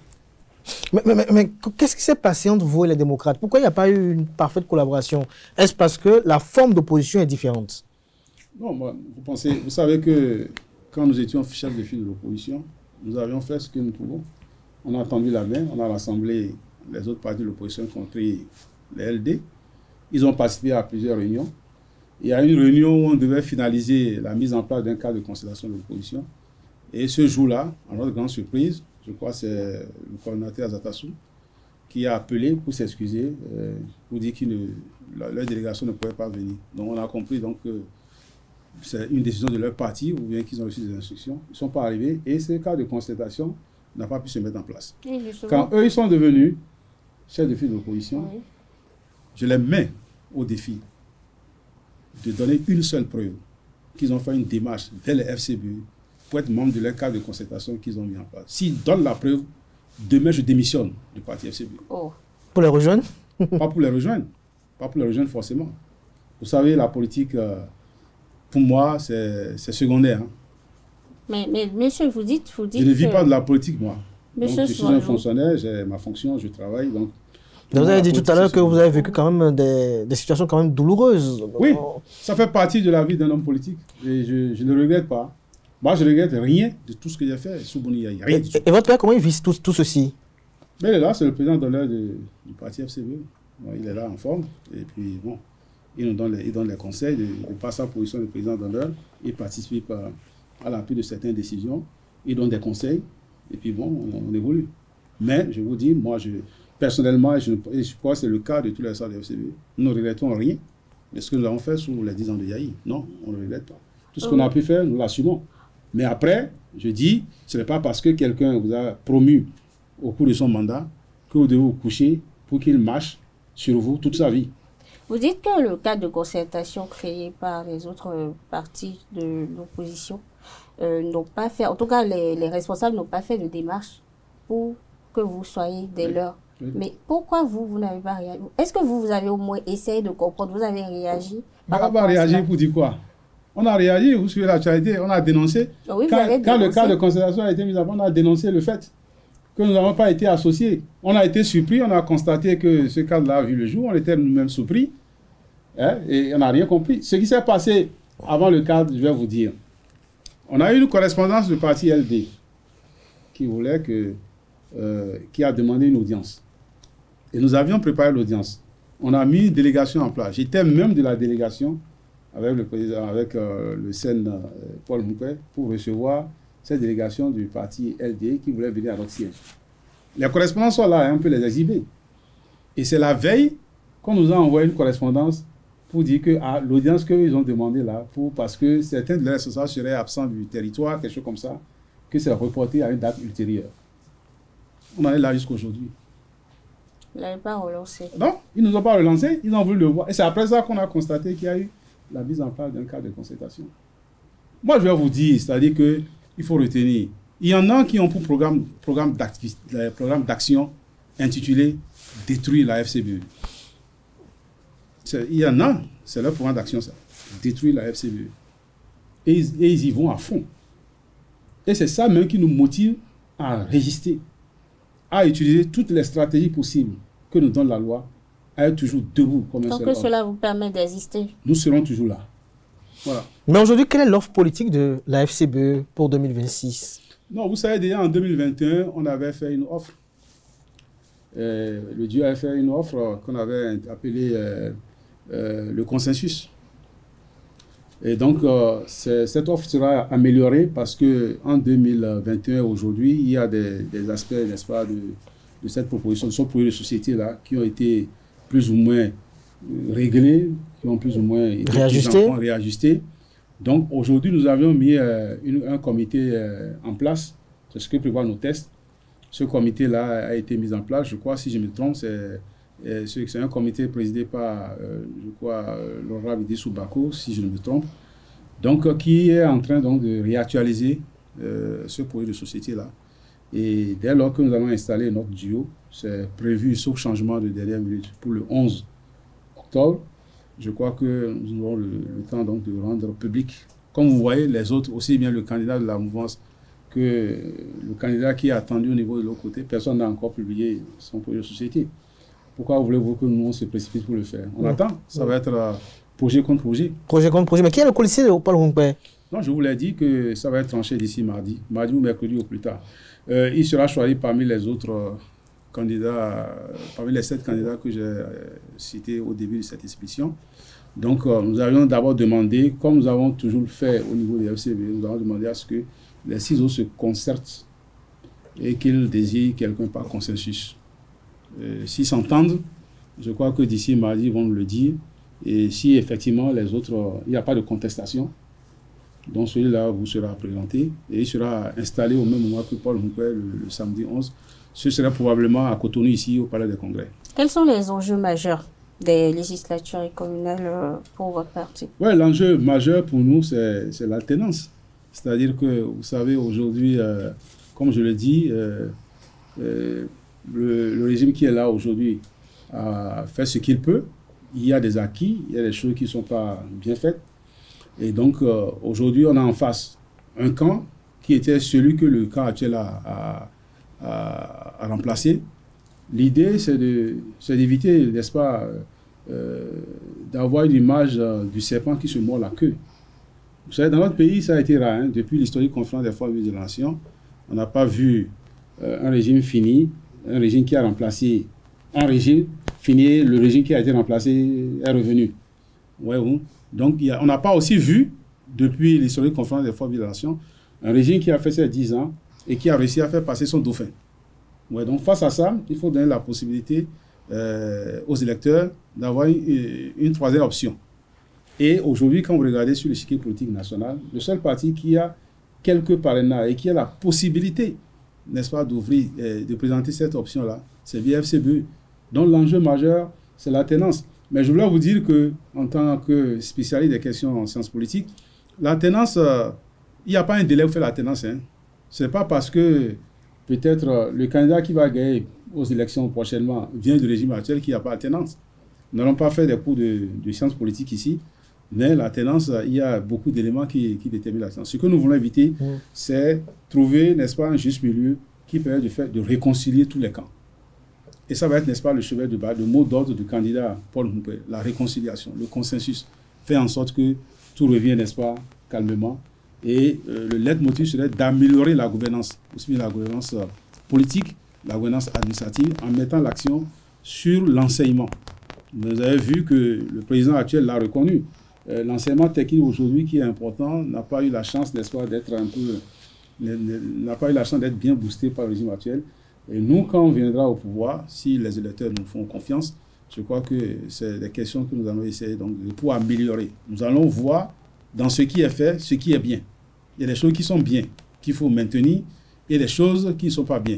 Mais qu'est-ce qui s'est passé entre vous et les démocrates? Pourquoi il n'y a pas eu une parfaite collaboration? Est-ce parce que la forme d'opposition est différente? Non, vous savez que quand nous étions chefs de file de l'opposition, nous avions fait ce que nous pouvons. On a tendu la main, on a rassemblé les autres partis de l'opposition, y compris les LD. Ils ont participé à plusieurs réunions. Il y a une réunion où on devait finaliser la mise en place d'un cadre de constellation de l'opposition. Et ce jour-là, à notre grande surprise, je crois que c'est le coordinateur Azatassou, qui a appelé pour s'excuser, pour dire que leur délégation ne pouvait pas venir. Donc on a compris donc, que c'est une décision de leur parti, ou bien qu'ils ont reçu des instructions. Ils ne sont pas arrivés et ce cas de concertation n'a pas pu se mettre en place. Quand eux, ils sont devenus chefs de file de l'opposition, je les mets au défi de donner une seule preuve qu'ils ont fait une démarche vers le FCBU pour être membre de leur cadre de concertation qu'ils ont mis en place. S'ils donnent la preuve, demain je démissionne du parti FCBU. Pour les rejoindre? Pas pour les rejoindre. Pas pour les rejoindre forcément. Vous savez, la politique, pour moi, c'est secondaire. Hein. Mais monsieur, vous dites je ne vis pas de la politique, moi. Donc, je suis un fonctionnaire, j'ai ma fonction, je travaille. Donc, vous avez dit tout à l'heure que vous avez vécu quand même des situations quand même douloureuses. Oui, ça fait partie de la vie d'un homme politique. Et je ne regrette pas. Moi, je ne regrette rien de tout ce que j'ai fait sous Boni-Yayi. Rien du tout. Et votre père, comment il vit tout ceci? Mais il est là, c'est le président d'honneur du parti FCBU. Il est là en forme. Et puis, bon, il nous donne les conseils de passer sa position de président d'honneur. Il participe à l'appui de certaines décisions. Il donne des conseils. Et puis, bon, on évolue. Mais, je vous dis, moi, personnellement, et je crois que c'est le cas de tous les salles de FCBU, nous ne regrettons rien de ce que nous avons fait sous les 10 ans de Yayi. Non, on ne regrette pas. Tout ce qu'on a pu faire, nous l'assumons. Mais après, je dis, ce n'est pas parce que quelqu'un vous a promu au cours de son mandat que vous devez vous coucher pour qu'il marche sur vous toute sa vie. Vous dites que le cadre de concertation créé par les autres partis de l'opposition n'ont pas fait, en tout cas les responsables n'ont pas fait de démarche pour que vous soyez des leurs. Oui. Mais pourquoi vous n'avez pas réagi? Est-ce que vous avez au moins essayé de comprendre? Vous avez réagi? On va réagir pour dire quoi? On a réagi, vous suivez l'actualité, on a dénoncé. Oui, quand le cadre de concertation a été mis à point, on a dénoncé le fait que nous n'avons pas été associés. On a été surpris, on a constaté que ce cadre-là a vu le jour, on était nous-mêmes surpris, hein, et on n'a rien compris. Ce qui s'est passé avant le cadre, je vais vous dire. On a eu une correspondance du parti LD qui voulait qui a demandé une audience. Et nous avions préparé l'audience. On a mis une délégation en place. J'étais même de la délégation avec le président, avec le SEN Paul Moukwe, pour recevoir cette délégation du parti LD qui voulait venir à notre siège. Les correspondants sont là, on peut les exhiber. Et c'est la veille qu'on nous a envoyé une correspondance pour dire que l'audience qu'ils ont demandé là, parce que certains de leurs associations seraient absents du territoire, quelque chose comme ça, que c'est reporté à une date ultérieure. On en est là jusqu'aujourd'hui. Ils n'avaient pas relancé. Non, ils ne nous ont pas relancé, ils ont voulu le voir. Et c'est après ça qu'on a constaté qu'il y a eu la mise en place d'un cadre de concertation. Moi, je vais vous dire, c'est-à-dire qu'il faut retenir. Il y en a qui ont pour programme d'action intitulé « Détruire la FCBU ». Il y en a, c'est leur programme d'action, ça. Détruire la FCBU. Et ils y vont à fond. Et c'est ça même qui nous motive à résister, à utiliser toutes les stratégies possibles que nous donne la loi, à être toujours debout comme un seul homme. Tant que cela vous permet d'exister. Nous serons toujours là. Voilà. Mais aujourd'hui, quelle est l'offre politique de la FCBE pour 2026? Non, vous savez, déjà en 2021, on avait fait une offre. Le Dieu avait fait une offre qu'on avait appelée le consensus. Et donc, cette offre sera améliorée parce qu'en 2021, aujourd'hui, il y a des aspects, n'est-ce pas, de cette proposition, de ce projet de société-là, qui ont été plus ou moins réglés, qui ont plus ou moins été réajustés. Donc, aujourd'hui, nous avions mis un comité en place. C'est ce que prévoient nos tests. Ce comité-là a été mis en place. Je crois, si je me trompe, c'est un comité présidé par, je crois, Laura Bidissou Bako, si je ne me trompe. Donc, qui est en train donc, de réactualiser ce projet de société-là. Et dès lors que nous allons installer notre duo, c'est prévu, sauf changement de dernière minute, pour le 11 octobre. Je crois que nous aurons le temps donc, de rendre public. Comme vous voyez, les autres, aussi bien le candidat de la mouvance que le candidat qui est attendu au niveau de l'autre côté, personne n'a encore publié son projet de société. Pourquoi voulez-vous que nous on se précipite pour le faire? On attend, ça va être projet contre projet. Projet contre projet. Mais qui est le policier de Paul Moukwe? Non, je vous l'ai dit que ça va être tranché d'ici mardi ou mercredi au plus tard. Il sera choisi parmi les autres candidats, parmi les 7 candidats que j'ai cités au début de cette expédition. Donc, nous avions d'abord demandé, comme nous avons toujours fait au niveau des FCB, nous avons demandé à ce que les 6 autres se concertent et qu'ils désirent quelqu'un par consensus. s'ils s'entendent, je crois que d'ici mardi, ils vont nous le dire. Et si effectivement les autres, il n'y a pas de contestation, donc celui-là vous sera présenté et il sera installé au même moment que Paul Mouquet le samedi 11. Ce sera probablement à Cotonou, ici, au Palais des Congrès. Quels sont les enjeux majeurs des législatures et communales pour votre parti? Oui, l'enjeu majeur pour nous, c'est l'alternance. C'est-à-dire que, vous savez, aujourd'hui, comme je le dis, le régime qui est là aujourd'hui a fait ce qu'il peut. Il y a des acquis, il y a des choses qui ne sont pas bien faites. Et donc, aujourd'hui, on a en face un camp qui était celui que le camp actuel a remplacé. L'idée, c'est d'éviter, n'est-ce pas, d'avoir une image du serpent qui se mord la queue. Vous savez, dans notre pays, ça a été rare. Hein, depuis l'historique conférence des forces vives de la nation, on n'a pas vu un régime fini, un régime qui a remplacé un régime fini, le régime qui a été remplacé est revenu. Ouais, oui. Donc, on n'a pas aussi vu, depuis l'historique conférence des forces vives de la nation, un régime qui a fait ses 10 ans et qui a réussi à faire passer son dauphin. Ouais, donc, face à ça, il faut donner la possibilité aux électeurs d'avoir une troisième option. Et aujourd'hui, quand vous regardez sur l'échiquier politique national, le seul parti qui a quelques parrainages et qui a la possibilité, n'est-ce pas, d'ouvrir, de présenter cette option-là, c'est VFCBE. Donc l'enjeu majeur, c'est l'alternance. Mais je voulais vous dire que, en tant que spécialiste des questions en sciences politiques, l'alternance, il n'y a pas un délai pour faire l'alternance. Hein. Ce n'est pas parce que peut-être le candidat qui va gagner aux élections prochainement vient du régime actuel qu'il n'y a pas d'alternance. Nous n'allons pas faire des cours de sciences politiques ici. Mais l'alternance, il y a beaucoup d'éléments qui déterminent l'alternance. Ce que nous voulons éviter, c'est trouver, n'est-ce pas, un juste milieu qui permet de réconcilier tous les camps. Et ça va être, n'est-ce pas, le chevet de base, le mot d'ordre du candidat Paul Mouquet, la réconciliation, le consensus, faire en sorte que tout revienne, n'est-ce pas, calmement. Et le leitmotiv serait d'améliorer la gouvernance, aussi bien la gouvernance politique, la gouvernance administrative, en mettant l'action sur l'enseignement. Vous avez vu que le président actuel l'a reconnu. L'enseignement technique aujourd'hui qui est important n'a pas eu la chance, n'est-ce pas, d'être n'a pas eu la chance d'être bien boosté par le régime actuel. Et nous, quand on viendra au pouvoir, si les électeurs nous font confiance, je crois que c'est des questions que nous allons essayer donc, de pouvoir améliorer. Nous allons voir dans ce qui est fait, ce qui est bien. Il y a des choses qui sont bien, qu'il faut maintenir, et des choses qui ne sont pas bien.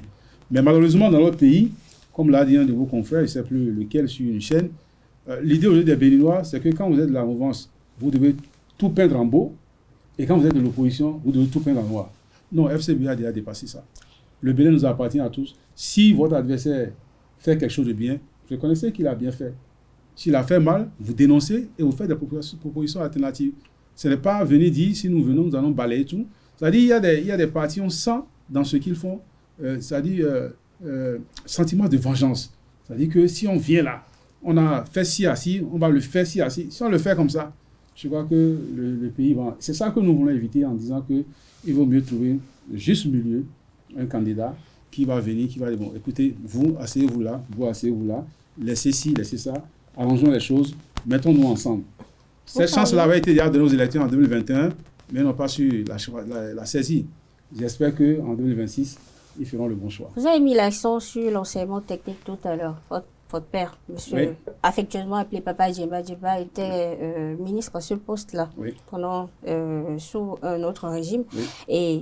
Mais malheureusement, dans notre pays, comme l'a dit un de vos confrères, je ne sais plus lequel sur une chaîne, l'idée aujourd'hui des Béninois, c'est que quand vous êtes de la mouvance, vous devez tout peindre en beau, et quand vous êtes de l'opposition, vous devez tout peindre en noir. Non, FCBE a déjà dépassé ça. Le Bénin nous appartient à tous. Si votre adversaire fait quelque chose de bien, reconnaissez qu'il a bien fait. S'il a fait mal, vous dénoncez et vous faites des propositions alternatives. Ce n'est pas venir dire, si nous venons, nous allons balayer tout. C'est-à-dire, il y a des partis, on sent dans ce qu'ils font, c'est-à-dire sentiment de vengeance. C'est-à-dire que si on vient là, on a fait ci à ci, on va le faire ci à ci. Si on le fait comme ça, je crois que le pays va... C'est ça que nous voulons éviter en disant qu'il vaut mieux trouver le juste milieu, un candidat qui va venir, qui va dire, bon, écoutez, vous, asseyez-vous là, laissez ci, laissez ça, arrangeons les choses, mettons-nous ensemble. Cette chance-là avait été déjà donnée aux élections en 2021, mais ils n'ont pas su la saisir. J'espère qu'en 2026, ils feront le bon choix. Vous avez mis l'accent sur l'enseignement technique tout à l'heure. Votre père, monsieur, affectueusement appelé Papa Djemba Djemba, était ministre à ce poste-là pendant sous un autre régime. Oui. Et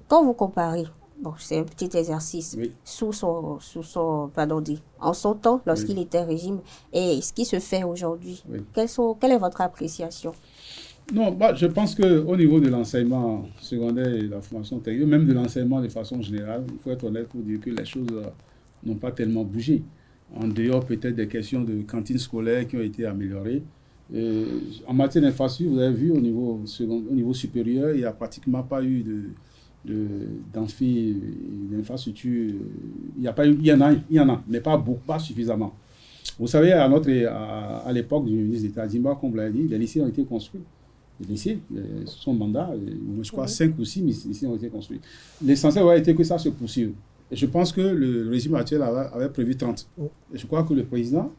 quand vous comparez, bon, c'est un petit exercice, sous son pardon dit, en son temps, lorsqu'il était régime, et ce qui se fait aujourd'hui, quelle est votre appréciation? Non, je pense qu'au niveau de l'enseignement secondaire et de la formation technique, même de l'enseignement de façon générale, il faut être honnête pour dire que les choses n'ont pas tellement bougé. En dehors peut-être des questions de cantines scolaires qui ont été améliorées. En matière d'infrastructure, vous avez vu au niveau supérieur, il n'y a pratiquement pas eu d'infrastructure. Il y en a, mais pas suffisamment. Vous savez, à l'époque du ministre d'État Djimba, comme vous l'avez dit, les lycées ont été construits. Les lycées, son mandat, je crois 5 ou 6 lycées ont été construits. L'essentiel aurait été que ça se poursuive. Et je pense que le régime actuel avait prévu 30. Et je crois que le président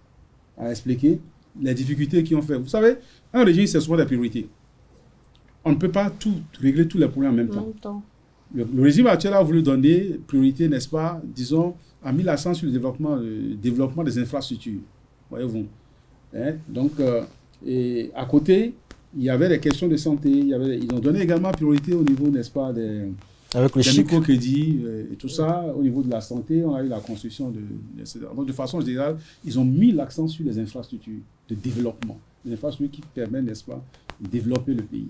a expliqué les difficultés qu'ils ont fait. Vous savez, un régime, c'est souvent des priorités. On ne peut pas régler tous les problèmes en même temps. Le régime actuel a voulu donner priorité, n'est-ce pas, disons, a mis l'accent sur le développement des infrastructures. Voyez-vous. Hein? Donc, et à côté, il y avait les questions de santé. Ils ont donné également priorité au niveau, n'est-ce pas, des microcrédits et tout ça. Au niveau de la santé, on a eu la construction donc, de façon générale, ils ont mis l'accent sur les infrastructures de développement. Les infrastructures qui permettent, n'est-ce pas, de développer le pays.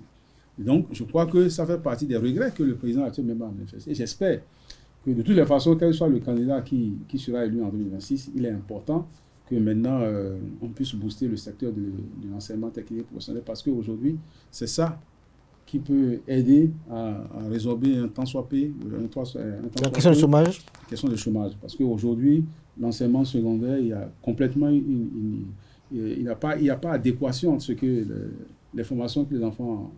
Et donc, je crois que ça fait partie des regrets que le président actuel même a manifesté. Et j'espère que de toutes les façons, quel soit le candidat qui sera élu en 2026, il est important que maintenant on puisse booster le secteur de l'enseignement technique et professionnel, parce qu'aujourd'hui, c'est ça qui peut aider à résorber un temps soit peu, la question du chômage. La question du chômage. Parce qu'aujourd'hui, l'enseignement secondaire, il y a complètement il n'y a pas adéquation entre ce que les formations que les enfants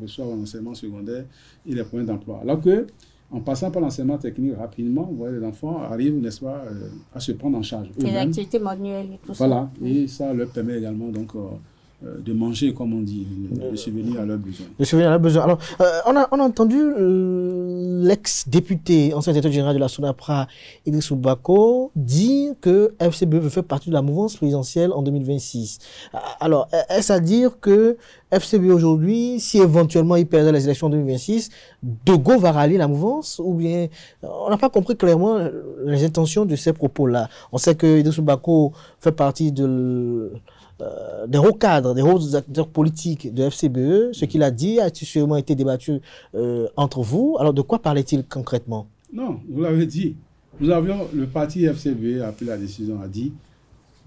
reçoivent en enseignement secondaire et les points d'emploi. Alors que, en passant par l'enseignement technique rapidement, vous voyez, les enfants arrivent, n'est-ce pas, à se prendre en charge. Les activités manuelles et tout ça. Voilà, et ça leur permet également donc de manger, comme on dit, de subvenir à leurs besoins. De subvenir à leurs besoins. Alors, on a entendu l'ex-député, ancien directeur général de la SONAPRA, Idrissou Bako, dire que FCBE veut faire partie de la mouvance présidentielle en 2026. Alors, est-ce à dire que FCBE aujourd'hui, si éventuellement il perdait les élections en 2026, De Gaulle va rallier la mouvance, ou bien on n'a pas compris clairement les intentions de ces propos-là. On sait que Idrissou Bako fait partie des hauts cadres, des hauts acteurs politiques de FCBE. Ce qu'il a dit a sûrement été débattu entre vous. Alors, de quoi parlait-il concrètement? Non, vous l'avez dit. Nous avions, le parti FCBE a pris la décision, a dit,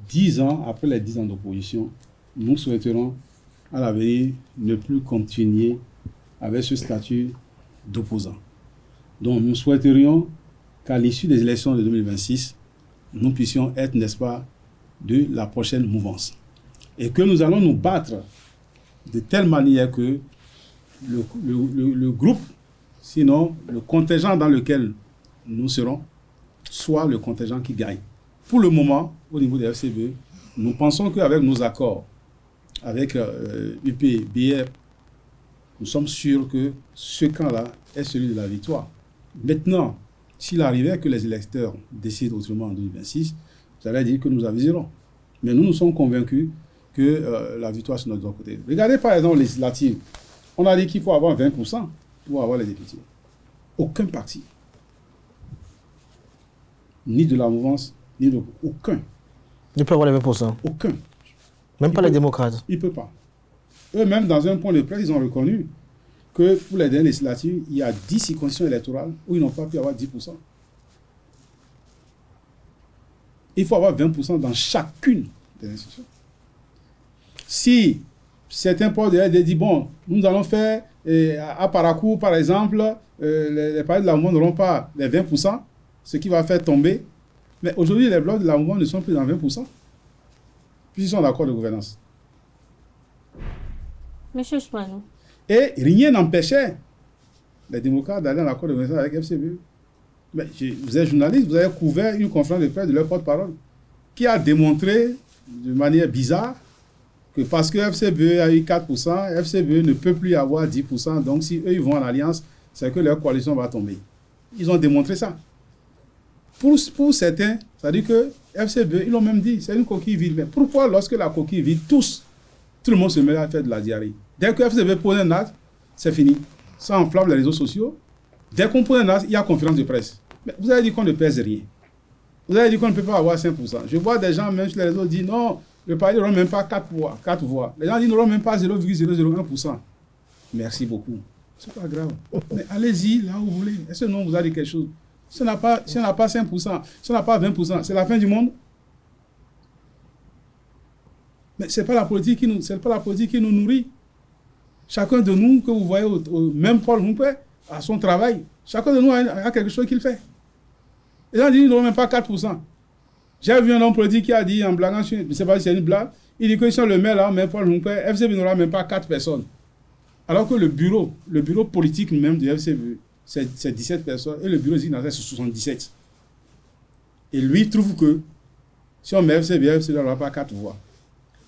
10 ans après les 10 ans d'opposition, nous souhaiterons à l'avenir ne plus continuer avec ce statut d'opposant. Donc, nous souhaiterions qu'à l'issue des élections de 2026, nous puissions être, n'est-ce pas, de la prochaine mouvance. Et que nous allons nous battre de telle manière que le groupe, sinon le contingent dans lequel nous serons, soit le contingent qui gagne. Pour le moment, au niveau des FCBE, nous pensons qu'avec nos accords, avec UP, BR, nous sommes sûrs que ce camp-là est celui de la victoire. Maintenant, s'il arrivait que les électeurs décident autrement en 2026, ça veut dire que nous aviserons. Mais nous sommes convaincus que la victoire est de notre côté. Regardez par exemple les législatives. On a dit qu'il faut avoir 20% pour avoir les députés. Aucun parti, ni de la mouvance, ni de aucun, ne peut avoir les 20%. Aucun. Même pas les démocrates. Il ne peut pas. Eux-mêmes, dans un point de presse, ils ont reconnu que pour les dernières législatives, il y a 10 circonscriptions électorales où ils n'ont pas pu avoir 10%. Il faut avoir 20% dans chacune des institutions. Si certains ports disent, bon, nous allons faire, à Parakou, par exemple, les partis de la mouvement n'auront pas les 20%, ce qui va faire tomber. Mais aujourd'hui, les blocs de la mouvement ne sont plus dans 20%, puisqu'ils sont d'accord de gouvernance. Monsieur Soumanou. Et rien n'empêchait les démocrates d'aller en accord de gouvernance avec FCBE. Mais vous êtes journaliste, vous avez couvert une conférence de presse de leur porte-parole qui a démontré de manière bizarre que parce que FCBE a eu 4%, FCBE ne peut plus avoir 10%. Donc, si eux ils vont en alliance, c'est que leur coalition va tomber. Ils ont démontré ça. Pour certains, ça dit que FCBE, ils l'ont même dit, c'est une coquille vide. Mais pourquoi, lorsque la coquille vide, tout le monde se met à faire de la diarrhée? Dès que FCBE pose un acte, c'est fini. Ça enflamme les réseaux sociaux. Dès qu'on pose un acte, il y a conférence de presse. Mais vous avez dit qu'on ne pèse rien. Vous avez dit qu'on ne peut pas avoir 5%. Je vois des gens, même sur les réseaux, dire non, le parti n'aura même pas 4 voix. Les gens disent n'aura même pas 0,001%. Merci beaucoup. C'est pas grave. Mais allez-y là où vous voulez. Est-ce que non, vous avez dit quelque chose? Si on n'a pas 5%, si on n'a pas 20%, c'est la fin du monde. Mais ce n'est pas la politique qui nous nourrit. Chacun de nous, que vous voyez, même Paul Moumpé, à son travail, chacun de nous a quelque chose qu'il fait. Les gens disent qu'ils n'auront même pas 4%. J'ai vu un homme politique qui a dit en blaguant, je ne sais pas si c'est une blague, il dit que si on le met là, même Paul Moumpé, FCB n'aura même pas 4 personnes. Alors que le bureau politique même du FCB, c'est 17 personnes, et le bureau c'est 77. Et lui trouve que si on met FCB n'aura pas 4 voix.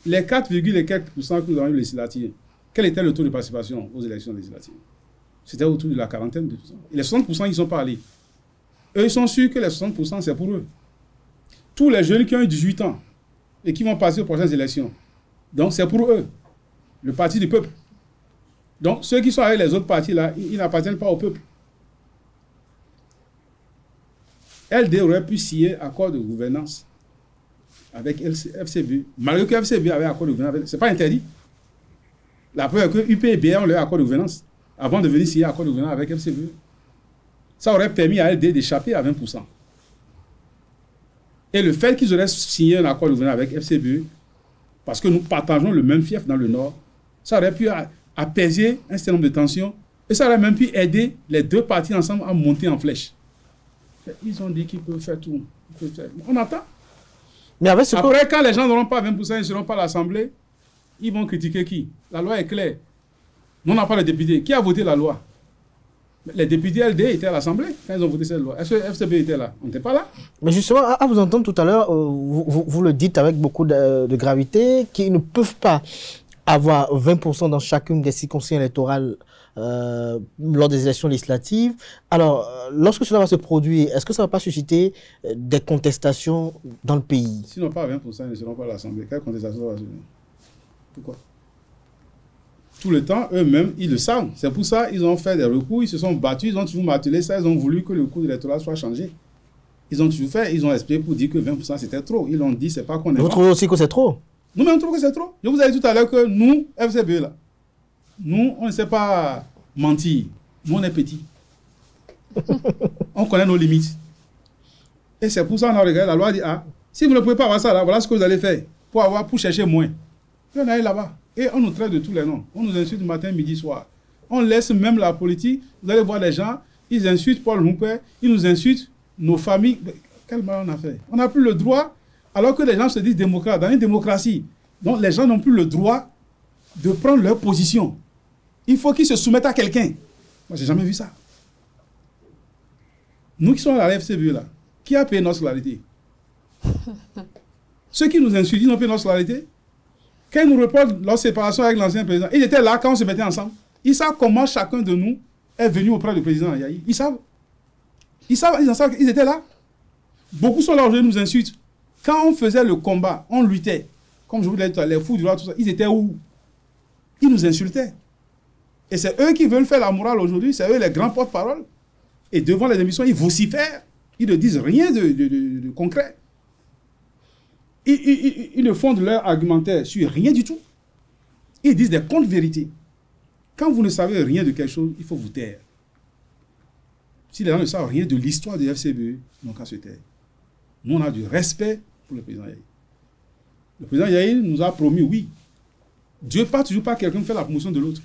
Les 4, et quelques % que nous avons eu législatives, quel était le taux de participation aux élections législatives? C'était autour de la quarantaine. Et les 60%, ils ne sont pas allés. Eux, ils sont sûrs que les 60%, c'est pour eux. Tous les jeunes qui ont eu 18 ans et qui vont passer aux prochaines élections. Donc, c'est pour eux. Le parti du peuple. Donc, ceux qui sont avec les autres partis, là, ils n'appartiennent pas au peuple. LD aurait pu signer accord de gouvernance avec FCB. Malgré que FCB avait accord de gouvernance, ce n'est pas interdit. La preuve est que UPBR ont leur accord de gouvernance avant de venir signer accord de gouvernance avec FCB. Ça aurait permis à LD d'échapper à 20%. Et le fait qu'ils auraient signé un accord de gouvernance avec FCB, parce que nous partageons le même fief dans le Nord, ça aurait pu apaiser un certain nombre de tensions et ça aurait même pu aider les deux partis ensemble à monter en flèche. Ils ont dit qu'ils peuvent faire tout. On attend. Mais avec après, quand les gens n'auront pas 20%, ils ne seront pas à l'Assemblée, ils vont critiquer qui? La loi est claire. Nous, on n'a pas les députés. Qui a voté la loi? Les députés LD étaient à l'Assemblée quand ils ont voté cette loi. Est-ce que FCB était là? On n'était pas là. Mais justement, à vous entendre tout à l'heure, vous le dites avec beaucoup de gravité, qu'ils ne peuvent pas avoir 20% dans chacune des circonscriptions électorales lors des élections législatives. Alors, lorsque cela va se produire, est-ce que ça ne va pas susciter des contestations dans le pays? S'ils n'ont pas 20%, ils ne seront pas à l'Assemblée. Quelle contestation va se faire? Pourquoi? Tout le temps, eux-mêmes, ils le savent. C'est pour ça qu'ils ont fait des recours, ils se sont battus, ils ont toujours martelé ça, ils ont voulu que le cours électoral soit changé. Ils ont toujours fait, ils ont expliqué pour dire que 20% c'était trop. Ils l'ont dit, c'est pas qu'on est. Vous trouvez aussi que c'est trop? Nous-mêmes, on trouve que c'est trop. Je vous ai dit tout à l'heure que nous, FCB, là, nous, on ne sait pas mentir. Nous, on est petits. On connaît nos limites. Et c'est pour ça qu'on a regardé la loi dit, ah, si vous ne pouvez pas avoir ça là, voilà ce que vous allez faire pour chercher moins. Et on est là-bas. Et on nous traite de tous les noms. On nous insulte matin, midi, soir. On laisse même la politique. Vous allez voir les gens, ils insultent Paul Humpé, ils nous insultent, nos familles. Quel mal on a fait? On n'a plus le droit, alors que les gens se disent démocrates. Dans une démocratie, donc les gens n'ont plus le droit de prendre leur position. Il faut qu'ils se soumettent à quelqu'un. Moi, je n'ai jamais vu ça. Nous qui sommes à la FCB, là, qui a payé notre scolarité? Ceux qui nous insultent, ils ont payé notre scolarité. Quand ils nous reportent leur séparation avec l'ancien président, ils étaient là quand on se mettait ensemble. Ils savent comment chacun de nous est venu auprès du président Yahi. Ils savent. Ils étaient là. Beaucoup sont là aujourd'hui, nous insultent. Quand on faisait le combat, on luttait. Comme je vous l'ai dit, les fous du roi, tout ça, ils étaient où? Ils nous insultaient. Et c'est eux qui veulent faire la morale aujourd'hui, c'est eux les grands porte-parole. Et devant les émissions, ils vocifèrent. Ils ne disent rien de concret. Ils ne fondent leur argumentaire sur rien du tout. Ils disent des contre-vérités. Quand vous ne savez rien de quelque chose, il faut vous taire. Si les gens ne savent rien de l'histoire du FCBE, ils n'ont qu'à se taire. Nous, on a du respect pour le président Yahi. Le président Yahi nous a promis, oui. Dieu ne part toujours pas quelqu'un faire la promotion de l'autre.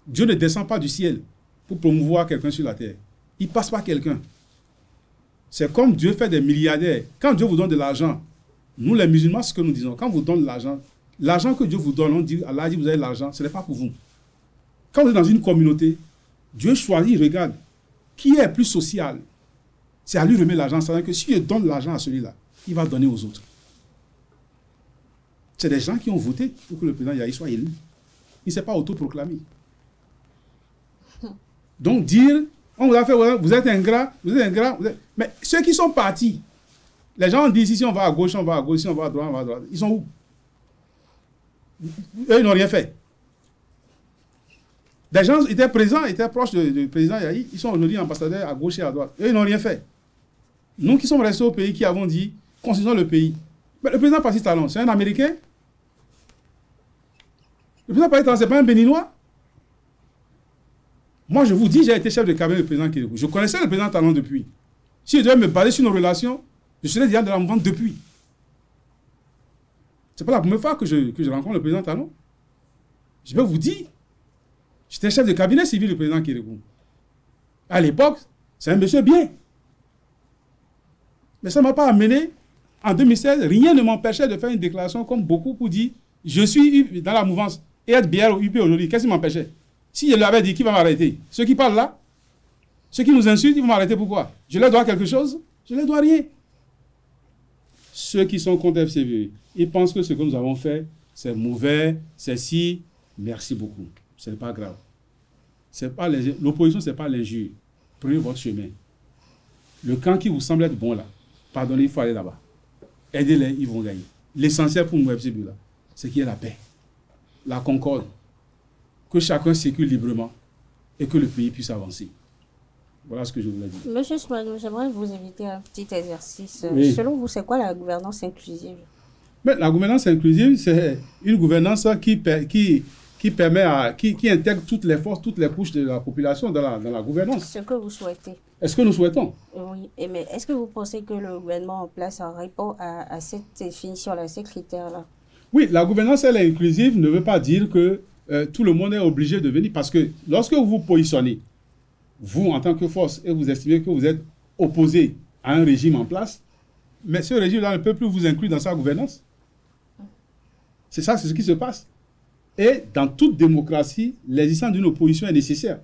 Dieu ne descend pas du ciel pour promouvoir quelqu'un sur la terre. Il ne passe pas quelqu'un. C'est comme Dieu fait des milliardaires. Quand Dieu vous donne de l'argent, nous les musulmans, c'est ce que nous disons. Quand vous donne de l'argent que Dieu vous donne, on dit, Allah dit vous avez l'argent, ce n'est pas pour vous. Quand vous êtes dans une communauté, Dieu choisit, il regarde, qui est plus social. C'est à lui remettre l'argent. C'est-à-dire que si je donne l'argent à celui-là, il va donner aux autres. C'est des gens qui ont voté pour que le président Yahi soit élu. Il ne s'est pas autoproclamé. Donc dire, on vous a fait, vous êtes ingrat, Mais ceux qui sont partis, les gens disent, si on va à gauche, on va à gauche, si on va à droite, on va à droite. Ils sont où? Eux, ils n'ont rien fait. Des gens étaient présents, étaient proches du président Yahi, ils sont aujourd'hui ambassadeurs à gauche et à droite. Eux, ils n'ont rien fait. Nous qui sommes restés au pays, qui avons dit, construisons le pays. Mais le président Patrice Talon, c'est un Américain? Le président Patrice Talon, ce n'est pas un Béninois? Moi, je vous dis, j'ai été chef de cabinet du président Kérékou. Je connaissais le président Talon depuis. Si je devais me baser sur nos relations, je serais déjà dans la mouvance depuis. Ce n'est pas la première fois que je rencontre le président Talon. Je vais vous dire, j'étais chef de cabinet civil du président Kérékou. À l'époque, c'est un monsieur bien. Mais ça ne m'a pas amené. En 2016, rien ne m'empêchait de faire une déclaration comme beaucoup pour dire, je suis dans la mouvance. Et être BR ou UP aujourd'hui, qu'est-ce qui m'empêchait? Si je lui avais dit, qui va m'arrêter? Ceux qui parlent là, ceux qui nous insultent, ils vont m'arrêter pourquoi? Je leur dois quelque chose? Je ne leur dois rien. Ceux qui sont contre FCBE, ils pensent que ce que nous avons fait, c'est mauvais, c'est si. Merci beaucoup. Ce n'est pas grave. L'opposition, ce n'est pas l'injure. Prenez votre chemin. Le camp qui vous semble être bon là, pardonnez, il faut aller là-bas. Aidez-les, ils vont gagner. L'essentiel pour nous, FCBU, là, c'est qu'il y ait la paix, la concorde, que chacun circule librement et que le pays puisse avancer. Voilà ce que je voulais dire. Monsieur Soumanou, j'aimerais vous inviter à un petit exercice. Oui. Selon vous, c'est quoi la gouvernance inclusive? Mais la gouvernance inclusive, c'est une gouvernance qui intègre toutes les forces, toutes les couches de la population dans la gouvernance. Ce que vous souhaitez. Est-ce que nous souhaitons? Oui, mais est-ce que vous pensez que le gouvernement en place répond à cette définition-là, à ces critères-là? Oui, la gouvernance, elle est inclusive, ne veut pas dire que tout le monde est obligé de venir, parce que lorsque vous vous positionnez, vous, en tant que force, et vous estimez que vous êtes opposé à un régime en place, mais ce régime-là ne peut plus vous inclure dans sa gouvernance. C'est ça, c'est ce qui se passe. Et dans toute démocratie, l'existence d'une opposition est nécessaire.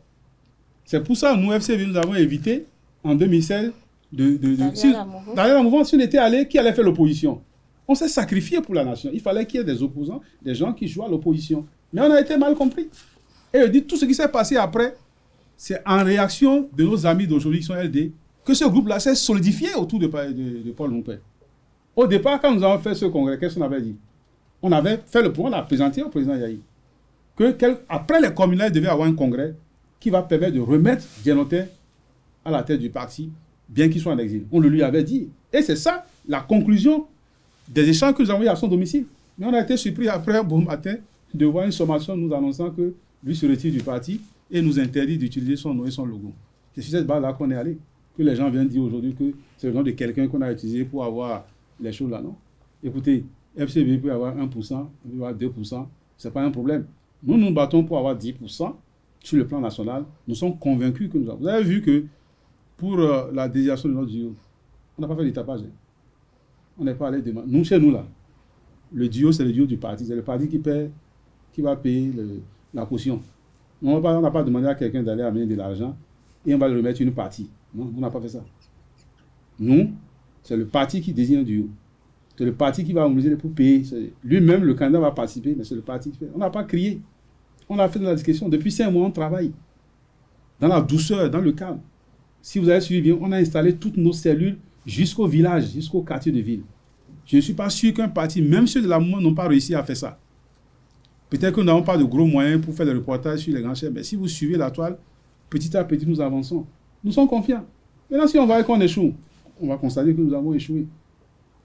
C'est pour ça que nous, FCB, nous avons évité, en 2016, d'aller la mouvance. Si on était allé, qui allait faire l'opposition? On s'est sacrifié pour la nation. Il fallait qu'il y ait des opposants, des gens qui jouent à l'opposition. Mais on a été mal compris. Et je dis, tout ce qui s'est passé après, c'est en réaction de nos amis d'aujourd'hui qui sont LD, que ce groupe-là s'est solidifié autour de Paul Mounpé. Au départ, quand nous avons fait ce congrès, qu'est-ce qu'on avait dit? On avait fait le point, on a présenté au président Yahi qu'après les communales, il devait y avoir un congrès qui va permettre de remettre Dienotin à la tête du parti, bien qu'il soit en exil. On le lui avait dit. Et c'est ça, la conclusion des échanges que nous avons eu à son domicile. Mais on a été surpris après un bon matin de voir une sommation nous annonçant que lui se retire du parti et nous interdit d'utiliser son nom et son logo. C'est sur cette base-là qu'on est allé. Que les gens viennent dire aujourd'hui que c'est le nom de quelqu'un qu'on a utilisé pour avoir les choses là, non? Écoutez, FCB peut avoir 1%, peut avoir 2%, ce n'est pas un problème. Nous nous battons pour avoir 10% sur le plan national. Nous sommes convaincus que nous avons. Vous avez vu que pour la désignation de notre duo, on n'a pas fait du tapage. Hein. On n'est pas allé demander. Nous, chez nous, là, le duo, c'est le duo du parti. C'est le parti qui va payer la caution. On n'a pas demandé à quelqu'un d'aller amener de l'argent et on va le remettre une partie. Non, on n'a pas fait ça. Nous, c'est le parti qui désigne un duo. C'est le parti qui va mobiliser pour payer. Lui-même, le candidat va participer, mais c'est le parti qui fait. On n'a pas crié. On a fait de la discussion. Depuis 5 mois, on travaille. Dans la douceur, dans le calme. Si vous avez suivi bien, on a installé toutes nos cellules jusqu'au village, jusqu'au quartier de ville. Je ne suis pas sûr qu'un parti, même ceux de la mouvement, n'ont pas réussi à faire ça. Peut-être que nous n'avons pas de gros moyens pour faire des reportages sur les grands chefs, mais si vous suivez la toile, petit à petit, nous avançons. Nous sommes confiants. Maintenant, si on va qu'on échoue, on va constater que nous avons échoué.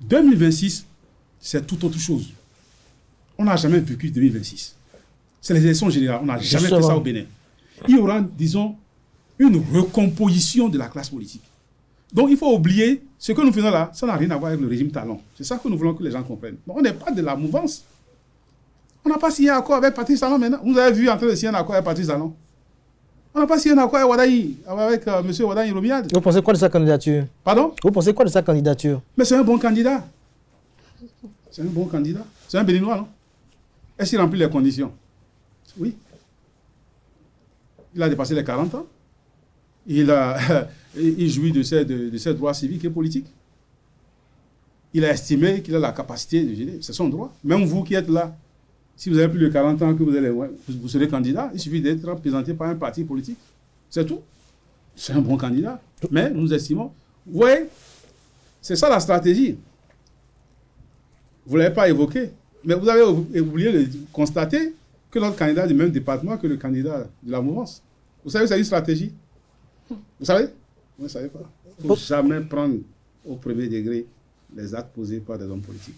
2026, c'est tout autre chose. On n'a jamais vécu 2026. C'est les élections générales. On n'a jamais fait ça au Bénin. Il y aura, disons, une recomposition de la classe politique. Donc, il faut oublier ce que nous faisons là. Ça n'a rien à voir avec le régime Talon. C'est ça que nous voulons que les gens comprennent. Donc, on n'est pas de la mouvance. On n'a pas signé un accord avec Patrice Talon maintenant. Vous avez vu en train de signer un accord avec Patrice Talon. On n'a pas signé un accord avec Wadaï, avec M. Wadaï Romiade. Vous pensez quoi de sa candidature? Pardon? Vous pensez quoi de sa candidature? Mais c'est un bon candidat. C'est un bon candidat. C'est un Béninois, non? Est-ce qu'il remplit les conditions? Oui. Il a dépassé les 40 ans. Il jouit de ses droits civiques et politiques. Il a estimé qu'il a la capacité de gérer. C'est son droit. Même vous qui êtes là, si vous avez plus de 40 ans, que vous serez candidat, il suffit d'être représenté par un parti politique. C'est tout. C'est un bon candidat. Mais nous estimons. Vous voyez, c'est ça la stratégie. Vous ne l'avez pas évoqué. Mais vous avez oublié de constater que notre candidat est du même département que le candidat de la mouvance. Vous savez, c'est une stratégie. Vous savez? Vous ne savez pas. Il ne faut jamais prendre au premier degré les actes posés par des hommes politiques.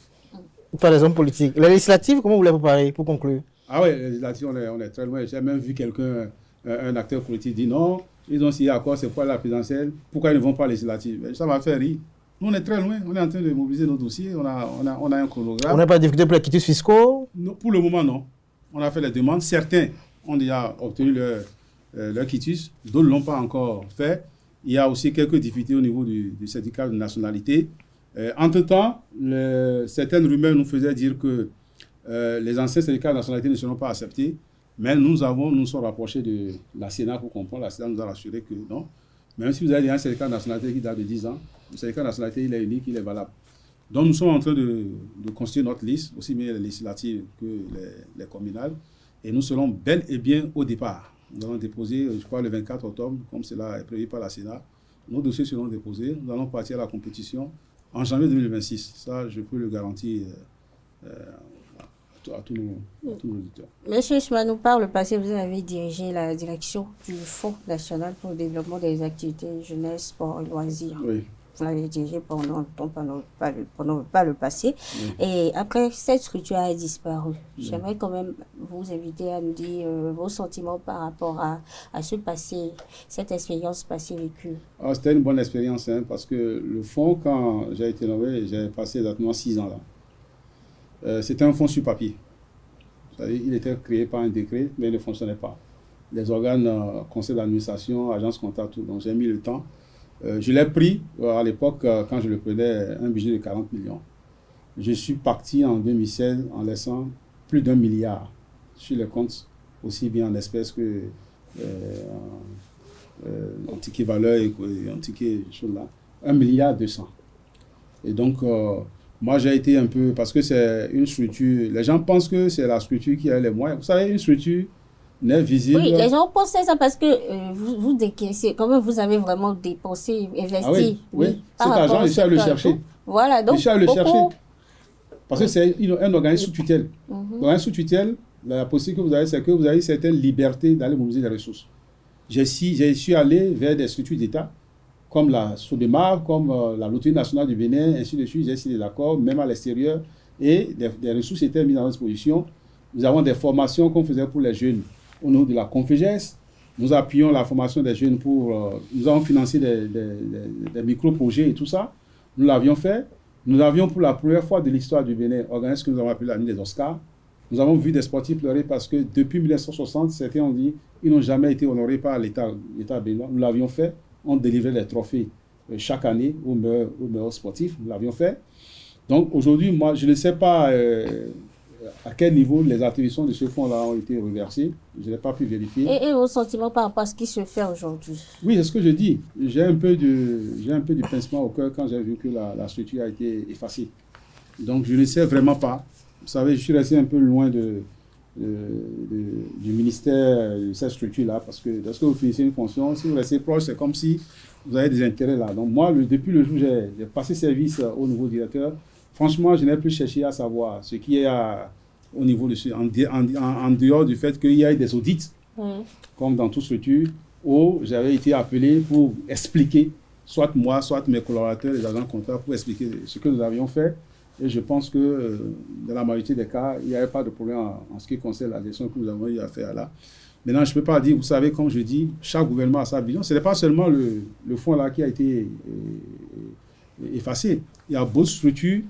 Par des hommes politiques. Les législatives, comment vous les préparez pour conclure? Ah oui, les législatives, on est très loin. J'ai même vu quelqu'un, un acteur politique, dire non, ils ont signé accord, c'est quoi la présidentielle? Pourquoi ils ne vont pas législatives? Ça m'a fait rire. Nous, on est très loin. On est en train de mobiliser nos dossiers. On a un chronogramme. On n'a pas de difficulté pour les quitus fiscaux? Non, pour le moment, non. On a fait les demandes. Certains ont déjà obtenu leur quitus. D'autres ne l'ont pas encore fait. Il y a aussi quelques difficultés au niveau du syndicat de nationalité. Entre-temps, certaines rumeurs nous faisaient dire que les anciens syndicats de nationalité ne seront pas acceptés. Mais nous sommes rapprochés de la Sénat pour comprendre. La Sénat nous a rassuré que non. Même si vous avez un syndicat de nationalité qui date de 10 ans, le syndicat de nationalité, il est unique, il est valable. Donc nous sommes en train de constituer notre liste, aussi bien les législatives que les communales. Et nous serons bel et bien au départ. Nous allons déposer, je crois, le 24 octobre, comme cela est prévu par la Sénat. Nos dossiers seront déposés. Nous allons partir à la compétition en janvier 2026. Ça, je peux le garantir à tous nos auditeurs. Monsieur Ousmanou, par le passé, vous avez dirigé la direction du Fonds national pour le développement des activités jeunesse, sport et loisirs. Oui. Vous l'avez dirigé pendant pas le passé. Oui. Et après, cette structure a disparu. Oui. J'aimerais quand même vous inviter à nous dire vos sentiments par rapport à ce passé, cette expérience passée vécue. Ah, c'était une bonne expérience, hein, parce que le fonds, quand j'ai été nommé, j'ai passé exactement 6 ans là. C'était un fonds sur papier. C'est-à-dire, il était créé par un décret, mais il ne fonctionnait pas. Les organes, conseil d'administration, agence comptable, tout. Donc j'ai mis le temps. Je l'ai pris à l'époque, quand je le prenais, un budget de 40 millions. Je suis parti en 2016 en laissant plus d'1 milliard sur les comptes, aussi bien en espèces que en ticket valeur et en ticket choses là. 1,2 milliard. Et donc, moi j'ai été un peu, parce que c'est une structure, les gens pensent que c'est la structure qui a les moyens. Vous savez, une structure n'est visible. Oui, les gens pensaient ça parce que vous décaissez, quand même vous avez vraiment dépensé, investi. Ah oui, oui. Cet argent, il faut le chercher. Voilà, donc il faut le chercher. Parce que c'est un organisme sous tutelle. L'organisme sous tutelle, la possibilité que vous avez, c'est que vous avez une certaine liberté d'aller mobiliser les ressources. J'ai su aller vers des structures d'État, comme la SODEMAR, comme la Loterie nationale du Bénin, ainsi de suite. J'ai signé des accords, même à l'extérieur, et des ressources étaient mises à disposition. Nous avons des formations qu'on faisait pour les jeunes au nom de la Conféges. Nous appuyons la formation des jeunes pour... nous avons financé des micro-projets et tout ça. Nous l'avions fait. Nous avions pour la première fois de l'histoire du Bénin organisé ce que nous avons appelé la nuit des Oscars. Nous avons vu des sportifs pleurer parce que depuis 1960, certains ont dit qu'ils n'ont jamais été honorés par l'État béninois. Nous l'avions fait. On délivrait les trophées chaque année aux meilleurs sportifs. Nous l'avions fait. Donc aujourd'hui, moi, je ne sais pas... à quel niveau les attributions de ce fonds-là ont été reversées. Je n'ai pas pu vérifier. Et vos sentiments par rapport à ce qui se fait aujourd'hui? Oui, c'est ce que je dis. J'ai un peu du pincement au cœur quand j'ai vu que la structure a été effacée. Donc, je ne sais vraiment pas. Vous savez, je suis resté un peu loin du ministère de cette structure-là, parce que lorsque vous finissez une fonction, si vous restez proche, c'est comme si vous avez des intérêts là. Donc, moi, depuis le jour où j'ai passé service au nouveau directeur, franchement, je n'ai plus cherché à savoir ce qui est au niveau de en dehors du fait qu'il y a des audits, comme dans toute structure, où j'avais été appelé pour expliquer, soit moi, soit mes collaborateurs, les agents comptables, pour expliquer ce que nous avions fait. Et je pense que dans la majorité des cas, il n'y avait pas de problème en ce qui concerne la gestion que nous avons eu à faire là. Maintenant, je ne peux pas dire, vous savez, comme je dis, chaque gouvernement a sa vision. Ce n'est pas seulement le fonds là qui a été effacé. Il y a beaucoup de structures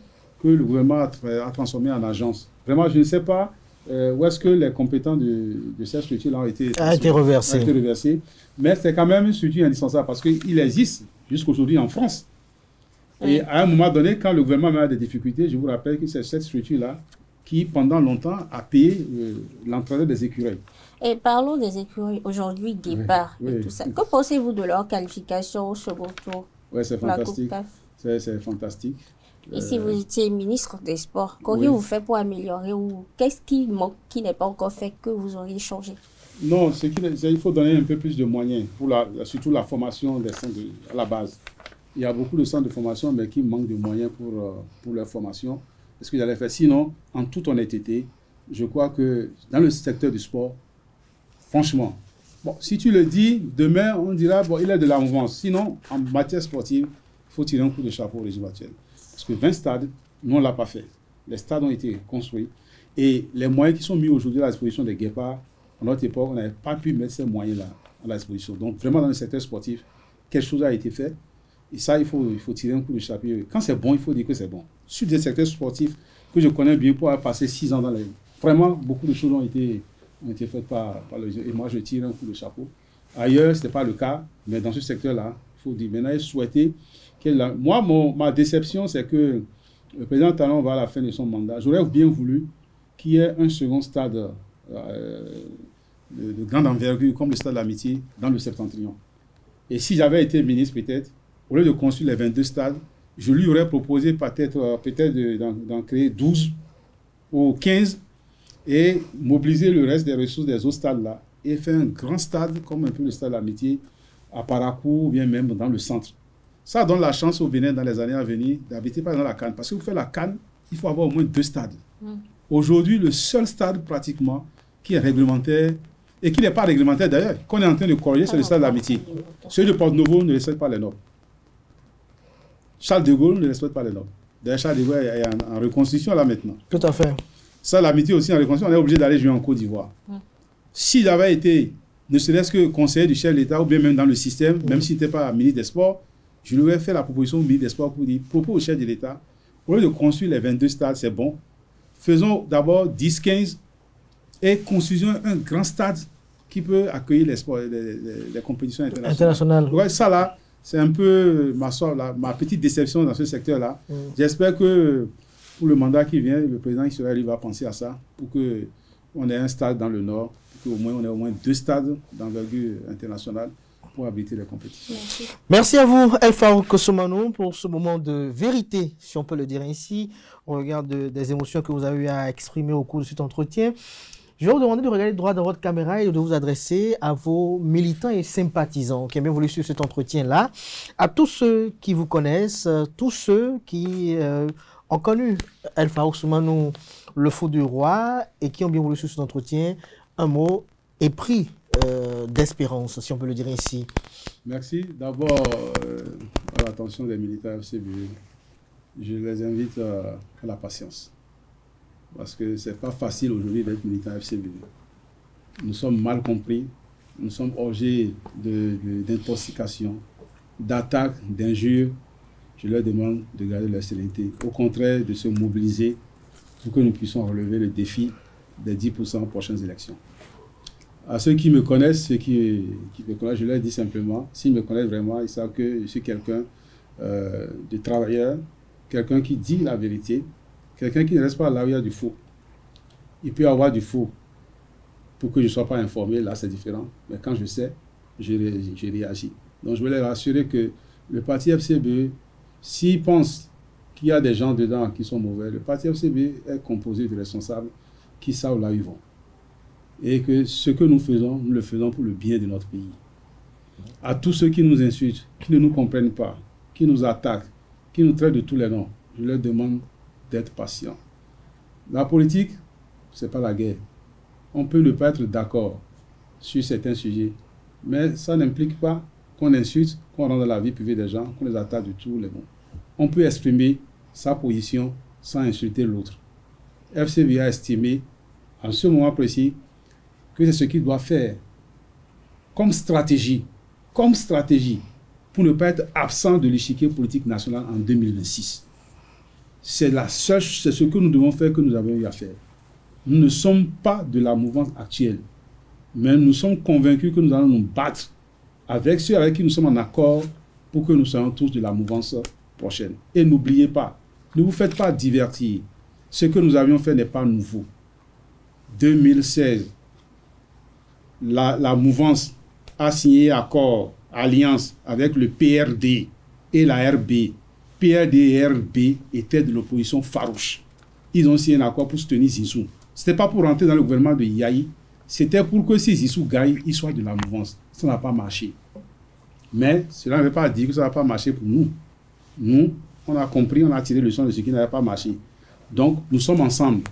que le gouvernement a transformé en agence. Vraiment, je ne sais pas où est-ce que les compétences de cette structure-là ont été reversées. Mais c'est quand même une structure indispensable parce qu'il existe jusqu'aujourd'hui en France. Et à un moment donné, quand le gouvernement a des difficultés, je vous rappelle que c'est cette structure-là qui, pendant longtemps, a payé l'entraîneur des écureuils. Et parlons des écureuils aujourd'hui, Guépard et tout ça. Que pensez-vous de leur qualification au second tour? Oui, c'est fantastique. C'est fantastique. Et si vous étiez ministre des Sports, qu'auriez-vous fait pour améliorer ou qu'est-ce qui manque, qui n'est pas encore fait, que vous auriez changé? Non, il faut donner un peu plus de moyens, pour surtout la formation des centres à la base. Il y a beaucoup de centres de formation, mais qui manquent de moyens pour leur formation. C'est ce que j'allais faire. Sinon, en toute honnêteté, je crois que dans le secteur du sport, franchement, bon, si tu le dis, demain, on dira, bon, il est de la mouvance. Sinon, en matière sportive, il faut tirer un coup de chapeau au régime actuel. Parce que 20 stades, nous, on ne l'a pas fait. Les stades ont été construits. Et les moyens qui sont mis aujourd'hui à la disposition des Guépards, à notre époque, on n'avait pas pu mettre ces moyens-là à la disposition. Donc, vraiment, dans le secteur sportif, quelque chose a été fait. Et ça, il faut tirer un coup de chapeau. Quand c'est bon, il faut dire que c'est bon. Sur des secteurs sportifs que je connais bien pour avoir passé 6 ans dans les... Vraiment, beaucoup de choses ont été faites par le... Et moi, je tire un coup de chapeau. Ailleurs, ce n'est pas le cas. Mais dans ce secteur-là, il faut dire, maintenant, il souhaitait... Moi, ma déception, c'est que le président Talon va à la fin de son mandat. J'aurais bien voulu qu'il y ait un second stade de grande envergure, comme le stade de l'Amitié, dans le Septentrion. Et si j'avais été ministre, peut-être, au lieu de construire les 22 stades, je lui aurais proposé peut-être d'en créer 12 ou 15 et mobiliser le reste des ressources des autres stades-là et faire un grand stade, comme un peu le stade de l'Amitié, à Parakou ou bien même dans le centre. Ça donne la chance au Bénin dans les années à venir d'habiter par exemple la CAN. Parce que pour faire la CAN, il faut avoir au moins 2 stades. Aujourd'hui, le seul stade pratiquement qui est réglementaire, et qui n'est pas réglementaire d'ailleurs, qu'on est en train de corriger, c'est le stade de l'Amitié. Celui de Porte-Novo ne respecte pas les normes. Charles de Gaulle ne respecte pas les normes. D'ailleurs, Charles de Gaulle est en reconstruction là maintenant. Tout à fait. Ça, l'Amitié aussi en reconstruction, on est obligé d'aller jouer en Côte d'Ivoire. S'il avait été, ne serait-ce que conseiller du chef de l'État, ou bien même dans le système, même s'il n'était pas ministre des Sports, je lui aurais fait la proposition au ministre des Sports pour dire, propos au chef de l'État, au lieu de construire les 22 stades, c'est bon. Faisons d'abord 10, 15 et construisons un grand stade qui peut accueillir les compétitions internationales. Ouais, ça là, c'est un peu ma petite déception dans ce secteur-là. J'espère que pour le mandat qui vient, le président Israël va penser à ça pour qu'on ait un stade dans le nord, pour qu'au moins on ait au moins 2 stades d'envergure internationale pour abriter les compétitions. Merci à vous, El Farouk Soumanou, pour ce moment de vérité, si on peut le dire ainsi, au regard des émotions que vous avez eu à exprimer au cours de cet entretien. Je vais vous demander de regarder droit dans votre caméra et de vous adresser à vos militants et sympathisants qui ont bien voulu suivre cet entretien-là, à tous ceux qui vous connaissent, tous ceux qui ont connu El Farouk Soumanou, le fou du roi, et qui ont bien voulu suivre cet entretien. Un mot épris d'espérance, si on peut le dire ainsi. Merci. D'abord, à l'attention des militaires FCBE, je les invite à la patience. Parce que ce n'est pas facile aujourd'hui d'être militant FCBE. Nous sommes mal compris, nous sommes obligés d'intoxication, d'attaques, d'injures. Je leur demande de garder leur sérénité. Au contraire, de se mobiliser pour que nous puissions relever le défi des 10% aux prochaines élections. À ceux qui me connaissent, ceux qui me connaissent, je leur dis simplement, s'ils me connaissent vraiment, ils savent que je suis quelqu'un de travailleur, quelqu'un qui dit la vérité, quelqu'un qui ne reste pas à l'arrière du faux. Il peut y avoir du faux pour que je ne sois pas informé, là c'est différent. Mais quand je sais, je réagis. Donc je veux les rassurer que le parti FCBE, s'ils pensent qu'il y a des gens dedans qui sont mauvais, le parti FCBE est composé de responsables qui savent là où ils vont. Et que ce que nous faisons, nous le faisons pour le bien de notre pays. À tous ceux qui nous insultent, qui ne nous comprennent pas, qui nous attaquent, qui nous traitent de tous les noms, je leur demande d'être patients. La politique, ce n'est pas la guerre. On peut ne pas être d'accord sur certains sujets, mais ça n'implique pas qu'on insulte, qu'on rentre dans la vie privée des gens, qu'on les attaque de tous les noms. On peut exprimer sa position sans insulter l'autre. FCBE a estimé, en ce moment précis, que c'est ce qu'il doit faire comme stratégie pour ne pas être absent de l'échiquier politique national en 2026. C'est ce que nous devons faire, que nous avons eu à faire. Nous ne sommes pas de la mouvance actuelle, mais nous sommes convaincus que nous allons nous battre avec ceux avec qui nous sommes en accord pour que nous soyons tous de la mouvance prochaine. Et n'oubliez pas, ne vous faites pas divertir. Ce que nous avions fait n'est pas nouveau. 2016, la mouvance a signé accord, alliance avec le PRD et la RB. PRD et RB étaient de l'opposition farouche. Ils ont signé un accord pour soutenir Zizou. Ce n'était pas pour rentrer dans le gouvernement de Yahi, c'était pour que si Zizou gagne, il soit de la mouvance. Ça n'a pas marché. Mais cela ne veut pas dire que ça n'a pas marché pour nous. Nous, on a compris, on a tiré le leçon de ce qui n'avait pas marché. Donc, nous sommes ensemble.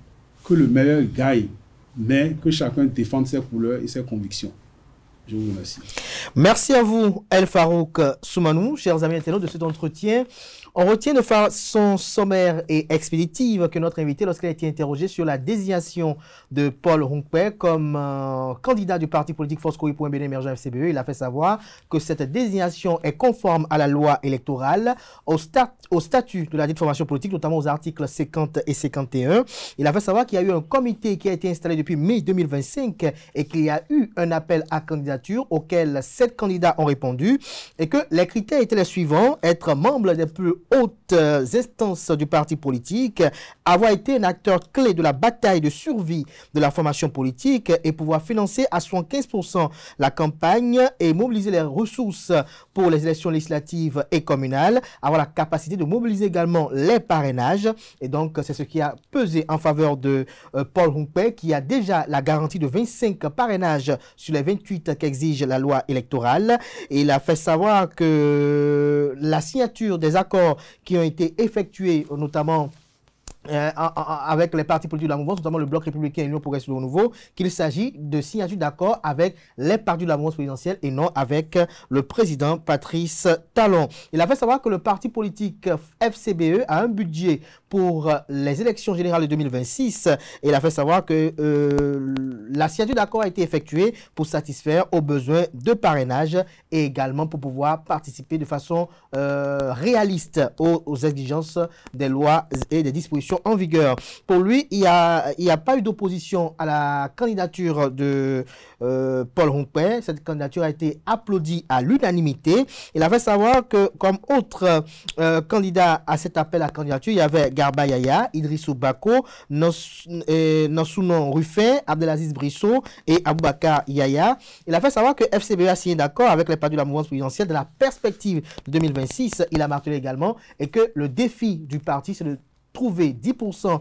Que le meilleur gagne, mais que chacun défende ses couleurs et ses convictions. Je vous remercie. Merci à vous, El Farouk Soumanou, chers amis internautes de cet entretien. On retient de façon sommaire et expéditive que notre invité, lorsqu'il a été interrogé sur la désignation de Paul Hongpei comme candidat du parti politique Force Kouri pour un Bénin émergent FCBE, il a fait savoir que cette désignation est conforme à la loi électorale, au statut de la dite formation politique, notamment aux articles 50 et 51. Il a fait savoir qu'il y a eu un comité qui a été installé depuis mai 2025 et qu'il y a eu un appel à candidature auquel 7 candidats ont répondu et que les critères étaient les suivants: être membre des plus hautes instances du parti politique, avoir été un acteur clé de la bataille de survie de la formation politique et pouvoir financer à 75% la campagne et mobiliser les ressources pour pour les élections législatives et communales, avoir la capacité de mobiliser également les parrainages. Et donc, c'est ce qui a pesé en faveur de Paul Humpé, qui a déjà la garantie de 25 parrainages sur les 28 qu'exige la loi électorale. Et il a fait savoir que la signature des accords qui ont été effectués, notamment avec les partis politiques de la mouvance, notamment le Bloc républicain et l'Union progressiste du renouveau, qu'il s'agit de signature d'accord avec les partis de la mouvance présidentielle et non avec le président Patrice Talon. Il a fait savoir que le parti politique FCBE a un budget pour les élections générales de 2026 et il a fait savoir que la signature d'accord a été effectuée pour satisfaire aux besoins de parrainage et également pour pouvoir participer de façon réaliste aux exigences des lois et des dispositions en vigueur. Pour lui, il n'y a pas eu d'opposition à la candidature de Paul Humpé. Cette candidature a été applaudie à l'unanimité. Il a fait savoir que comme autre candidat à cet appel à candidature, il y avait Garba Yaya, Idrissou Bako, Nansounon Ruffin, Abdelaziz Brissot et Aboubakar Yaya. Il a fait savoir que FCBE a signé d'accord avec les partis de la mouvance présidentielle de la perspective de 2026. Il a martelé également et que le défi du parti, c'est de trouver 10%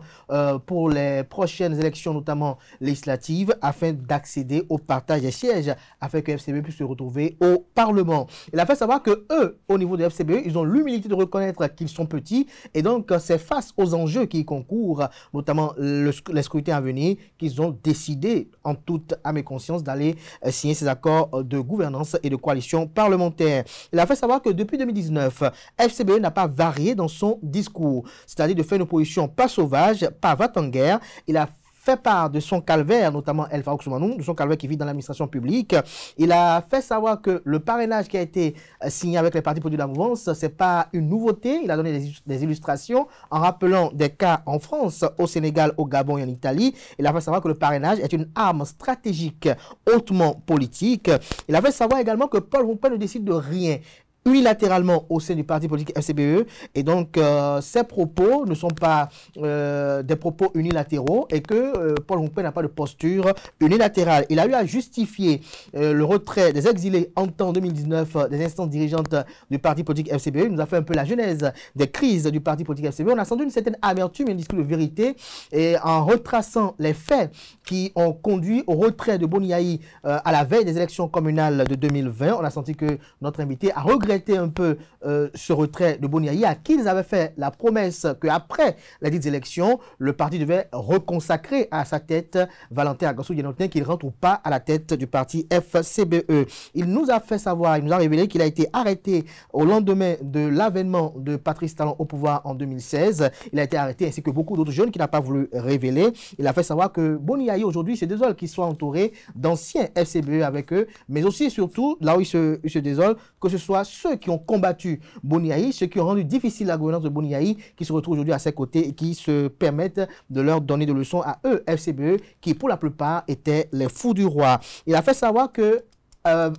pour les prochaines élections, notamment législatives, afin d'accéder au partage des sièges, afin que FCBE puisse se retrouver au Parlement. Il a fait savoir que eux, au niveau de FCBE, ils ont l'humilité de reconnaître qu'ils sont petits, et donc c'est face aux enjeux qui y concourent, notamment les scrutins à venir, qu'ils ont décidé, en toute âme et conscience, d'aller signer ces accords de gouvernance et de coalition parlementaire. Il a fait savoir que depuis 2019, FCBE n'a pas varié dans son discours, c'est-à-dire de faire une opposition pas sauvage, pas va-t-en-guerre. Il a fait part de son calvaire, notamment El Farouk Soumanou, de son calvaire qui vit dans l'administration publique. Il a fait savoir que le parrainage qui a été signé avec les partis politiques de la mouvance, c'est pas une nouveauté. Il a donné des illustrations en rappelant des cas en France, au Sénégal, au Gabon et en Italie. Il a fait savoir que le parrainage est une arme stratégique hautement politique. Il a fait savoir également que Paul Humpé ne décide de rien unilatéralement au sein du parti politique FCBE et donc ces propos ne sont pas des propos unilatéraux et que Paul Humpé n'a pas de posture unilatérale. Il a eu à justifier le retrait des exilés en temps 2019 des instances dirigeantes du parti politique FCBE. Il nous a fait un peu la genèse des crises du parti politique FCBE. On a senti une certaine amertume et un discours de vérité et en retraçant les faits qui ont conduit au retrait de Boniaï à la veille des élections communales de 2020. On a senti que notre invité a regretté un peu ce retrait de Boniaï, à qui ils avaient fait la promesse qu'après les dites élections, le parti devait reconsacrer à sa tête Valentin Agassou Yenotin, qu'il rentre ou pas à la tête du parti FCBE. Il nous a fait savoir, il nous a révélé qu'il a été arrêté au lendemain de l'avènement de Patrice Talon au pouvoir en 2016. Il a été arrêté ainsi que beaucoup d'autres jeunes qu'il n'a pas voulu révéler. Il a fait savoir que Boniaï aujourd'hui se désole qu'il soit entouré d'anciens FCBE avec eux, mais aussi et surtout, là où il se désole, que ce soit ceux qui ont combattu Boniaï, ceux qui ont rendu difficile la gouvernance de Boniaï, qui se retrouvent aujourd'hui à ses côtés et qui se permettent de leur donner des leçons à eux, FCBE, qui pour la plupart étaient les fous du roi. Il a fait savoir que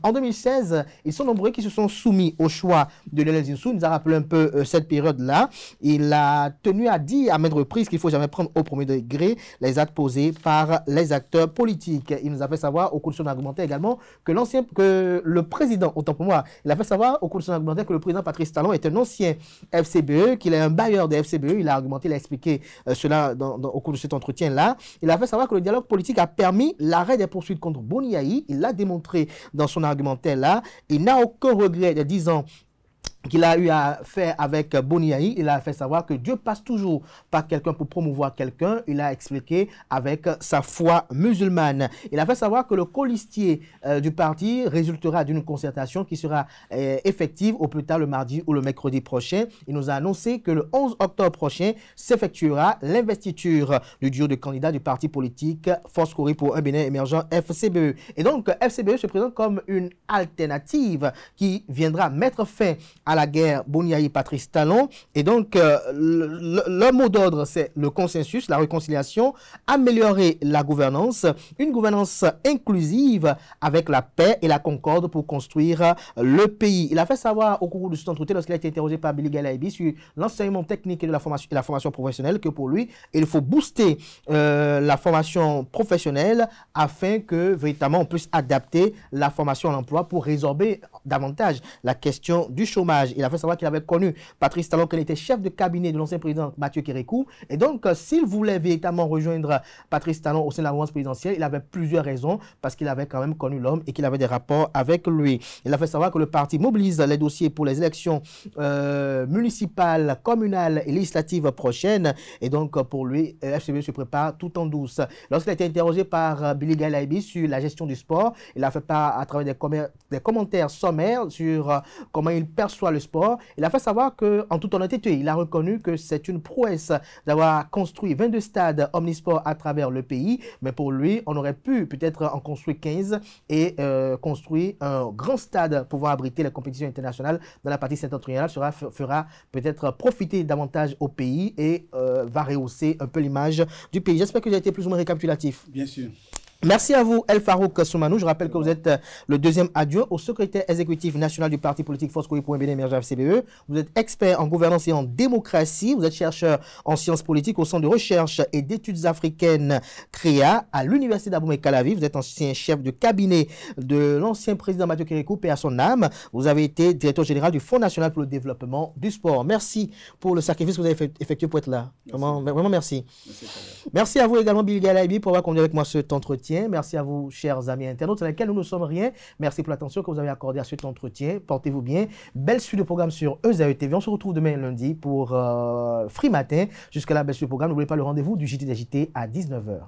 en 2016, ils sont nombreux qui se sont soumis au choix de Lionel Zinsou. Il nous a rappelé un peu cette période-là. Il a tenu à dire à maintes reprises qu'il ne faut jamais prendre au premier degré les actes posés par les acteurs politiques. Il nous a fait savoir au cours de son argumentaire également que le président, autant pour moi, il a fait savoir au cours de son argumentaire que le président Patrice Talon est un ancien FCBE, qu'il est un bailleur des FCBE. Il a argumenté, il a expliqué cela au cours de cet entretien-là. Il a fait savoir que le dialogue politique a permis l'arrêt des poursuites contre Boniaï. Il l'a démontré dans son argumentaire là. Il n'a aucun regret des 10 ans qu'il a eu à faire avec Boniaï. Il a fait savoir que Dieu passe toujours par quelqu'un pour promouvoir quelqu'un. Il a expliqué avec sa foi musulmane. Il a fait savoir que le colistier du parti résultera d'une concertation qui sera effective au plus tard le mardi ou le mercredi prochain. Il nous a annoncé que le 11 octobre prochain s'effectuera l'investiture du duo de candidats du parti politique Force Cori pour un Bénin émergent FCBE. Et donc FCBE se présente comme une alternative qui viendra mettre fin à à la guerre Boniaï Patrice Talon. Et donc, le mot d'ordre, c'est le consensus, la réconciliation, améliorer la gouvernance, une gouvernance inclusive avec la paix et la concorde pour construire le pays. Il a fait savoir au cours de cet entretien, lorsqu'il a été interrogé par Billy Galaibi sur l'enseignement technique et de la formation professionnelle, que pour lui, il faut booster la formation professionnelle afin que véritablement on puisse adapter la formation à l'emploi pour résorber davantage la question du chômage. Il a fait savoir qu'il avait connu Patrice Talon, qu'il était chef de cabinet de l'ancien président Mathieu Kérékou. Et donc, s'il voulait véritablement rejoindre Patrice Talon au sein de la mouvance présidentielle, il avait plusieurs raisons parce qu'il avait quand même connu l'homme et qu'il avait des rapports avec lui. Il a fait savoir que le parti mobilise les dossiers pour les élections municipales, communales et législatives prochaines. Et donc, pour lui, FCBE se prépare tout en douce. Lorsqu'il a été interrogé par Billy Galaibi sur la gestion du sport, il a fait part à travers des commentaires sommaires sur comment il perçoit le sport. Il a fait savoir qu'en toute honnêteté, il a reconnu que c'est une prouesse d'avoir construit 22 stades omnisports à travers le pays. Mais pour lui, on aurait pu peut-être en construire 15 et construire un grand stade pour pouvoir abriter les compétitions internationales dans la partie septentrionale. Fera peut-être profiter davantage au pays et va rehausser un peu l'image du pays. J'espère que j'ai été plus ou moins récapitulatif. Bien sûr. Merci à vous, El Farouk Soumanou. Je rappelle que vous êtes le deuxième adjoint au secrétaire exécutif national du parti politique Force Koui pour un Bénin émergent FCBE. Vous êtes expert en gouvernance et en démocratie. Vous êtes chercheur en sciences politiques au Centre de recherche et d'études africaines CREA à l'Université d'Abomey-Calavi. Vous êtes ancien chef de cabinet de l'ancien président Mathieu Kérékou, paix à son âme. Vous avez été directeur général du Fonds national pour le développement du sport. Merci pour le sacrifice que vous avez effectué pour être là. Vraiment merci. Merci à vous également, Billy Galaibi, pour avoir conduit avec moi cet entretien. Merci à vous, chers amis internautes, sur lesquels nous ne sommes rien. Merci pour l'attention que vous avez accordée à cet entretien. Portez-vous bien. Belle suite de programme sur EZAE TV. On se retrouve demain lundi pour Free Matin. Jusqu'à là, belle suite de programme. N'oubliez pas le rendez-vous du JT des JT à 19h.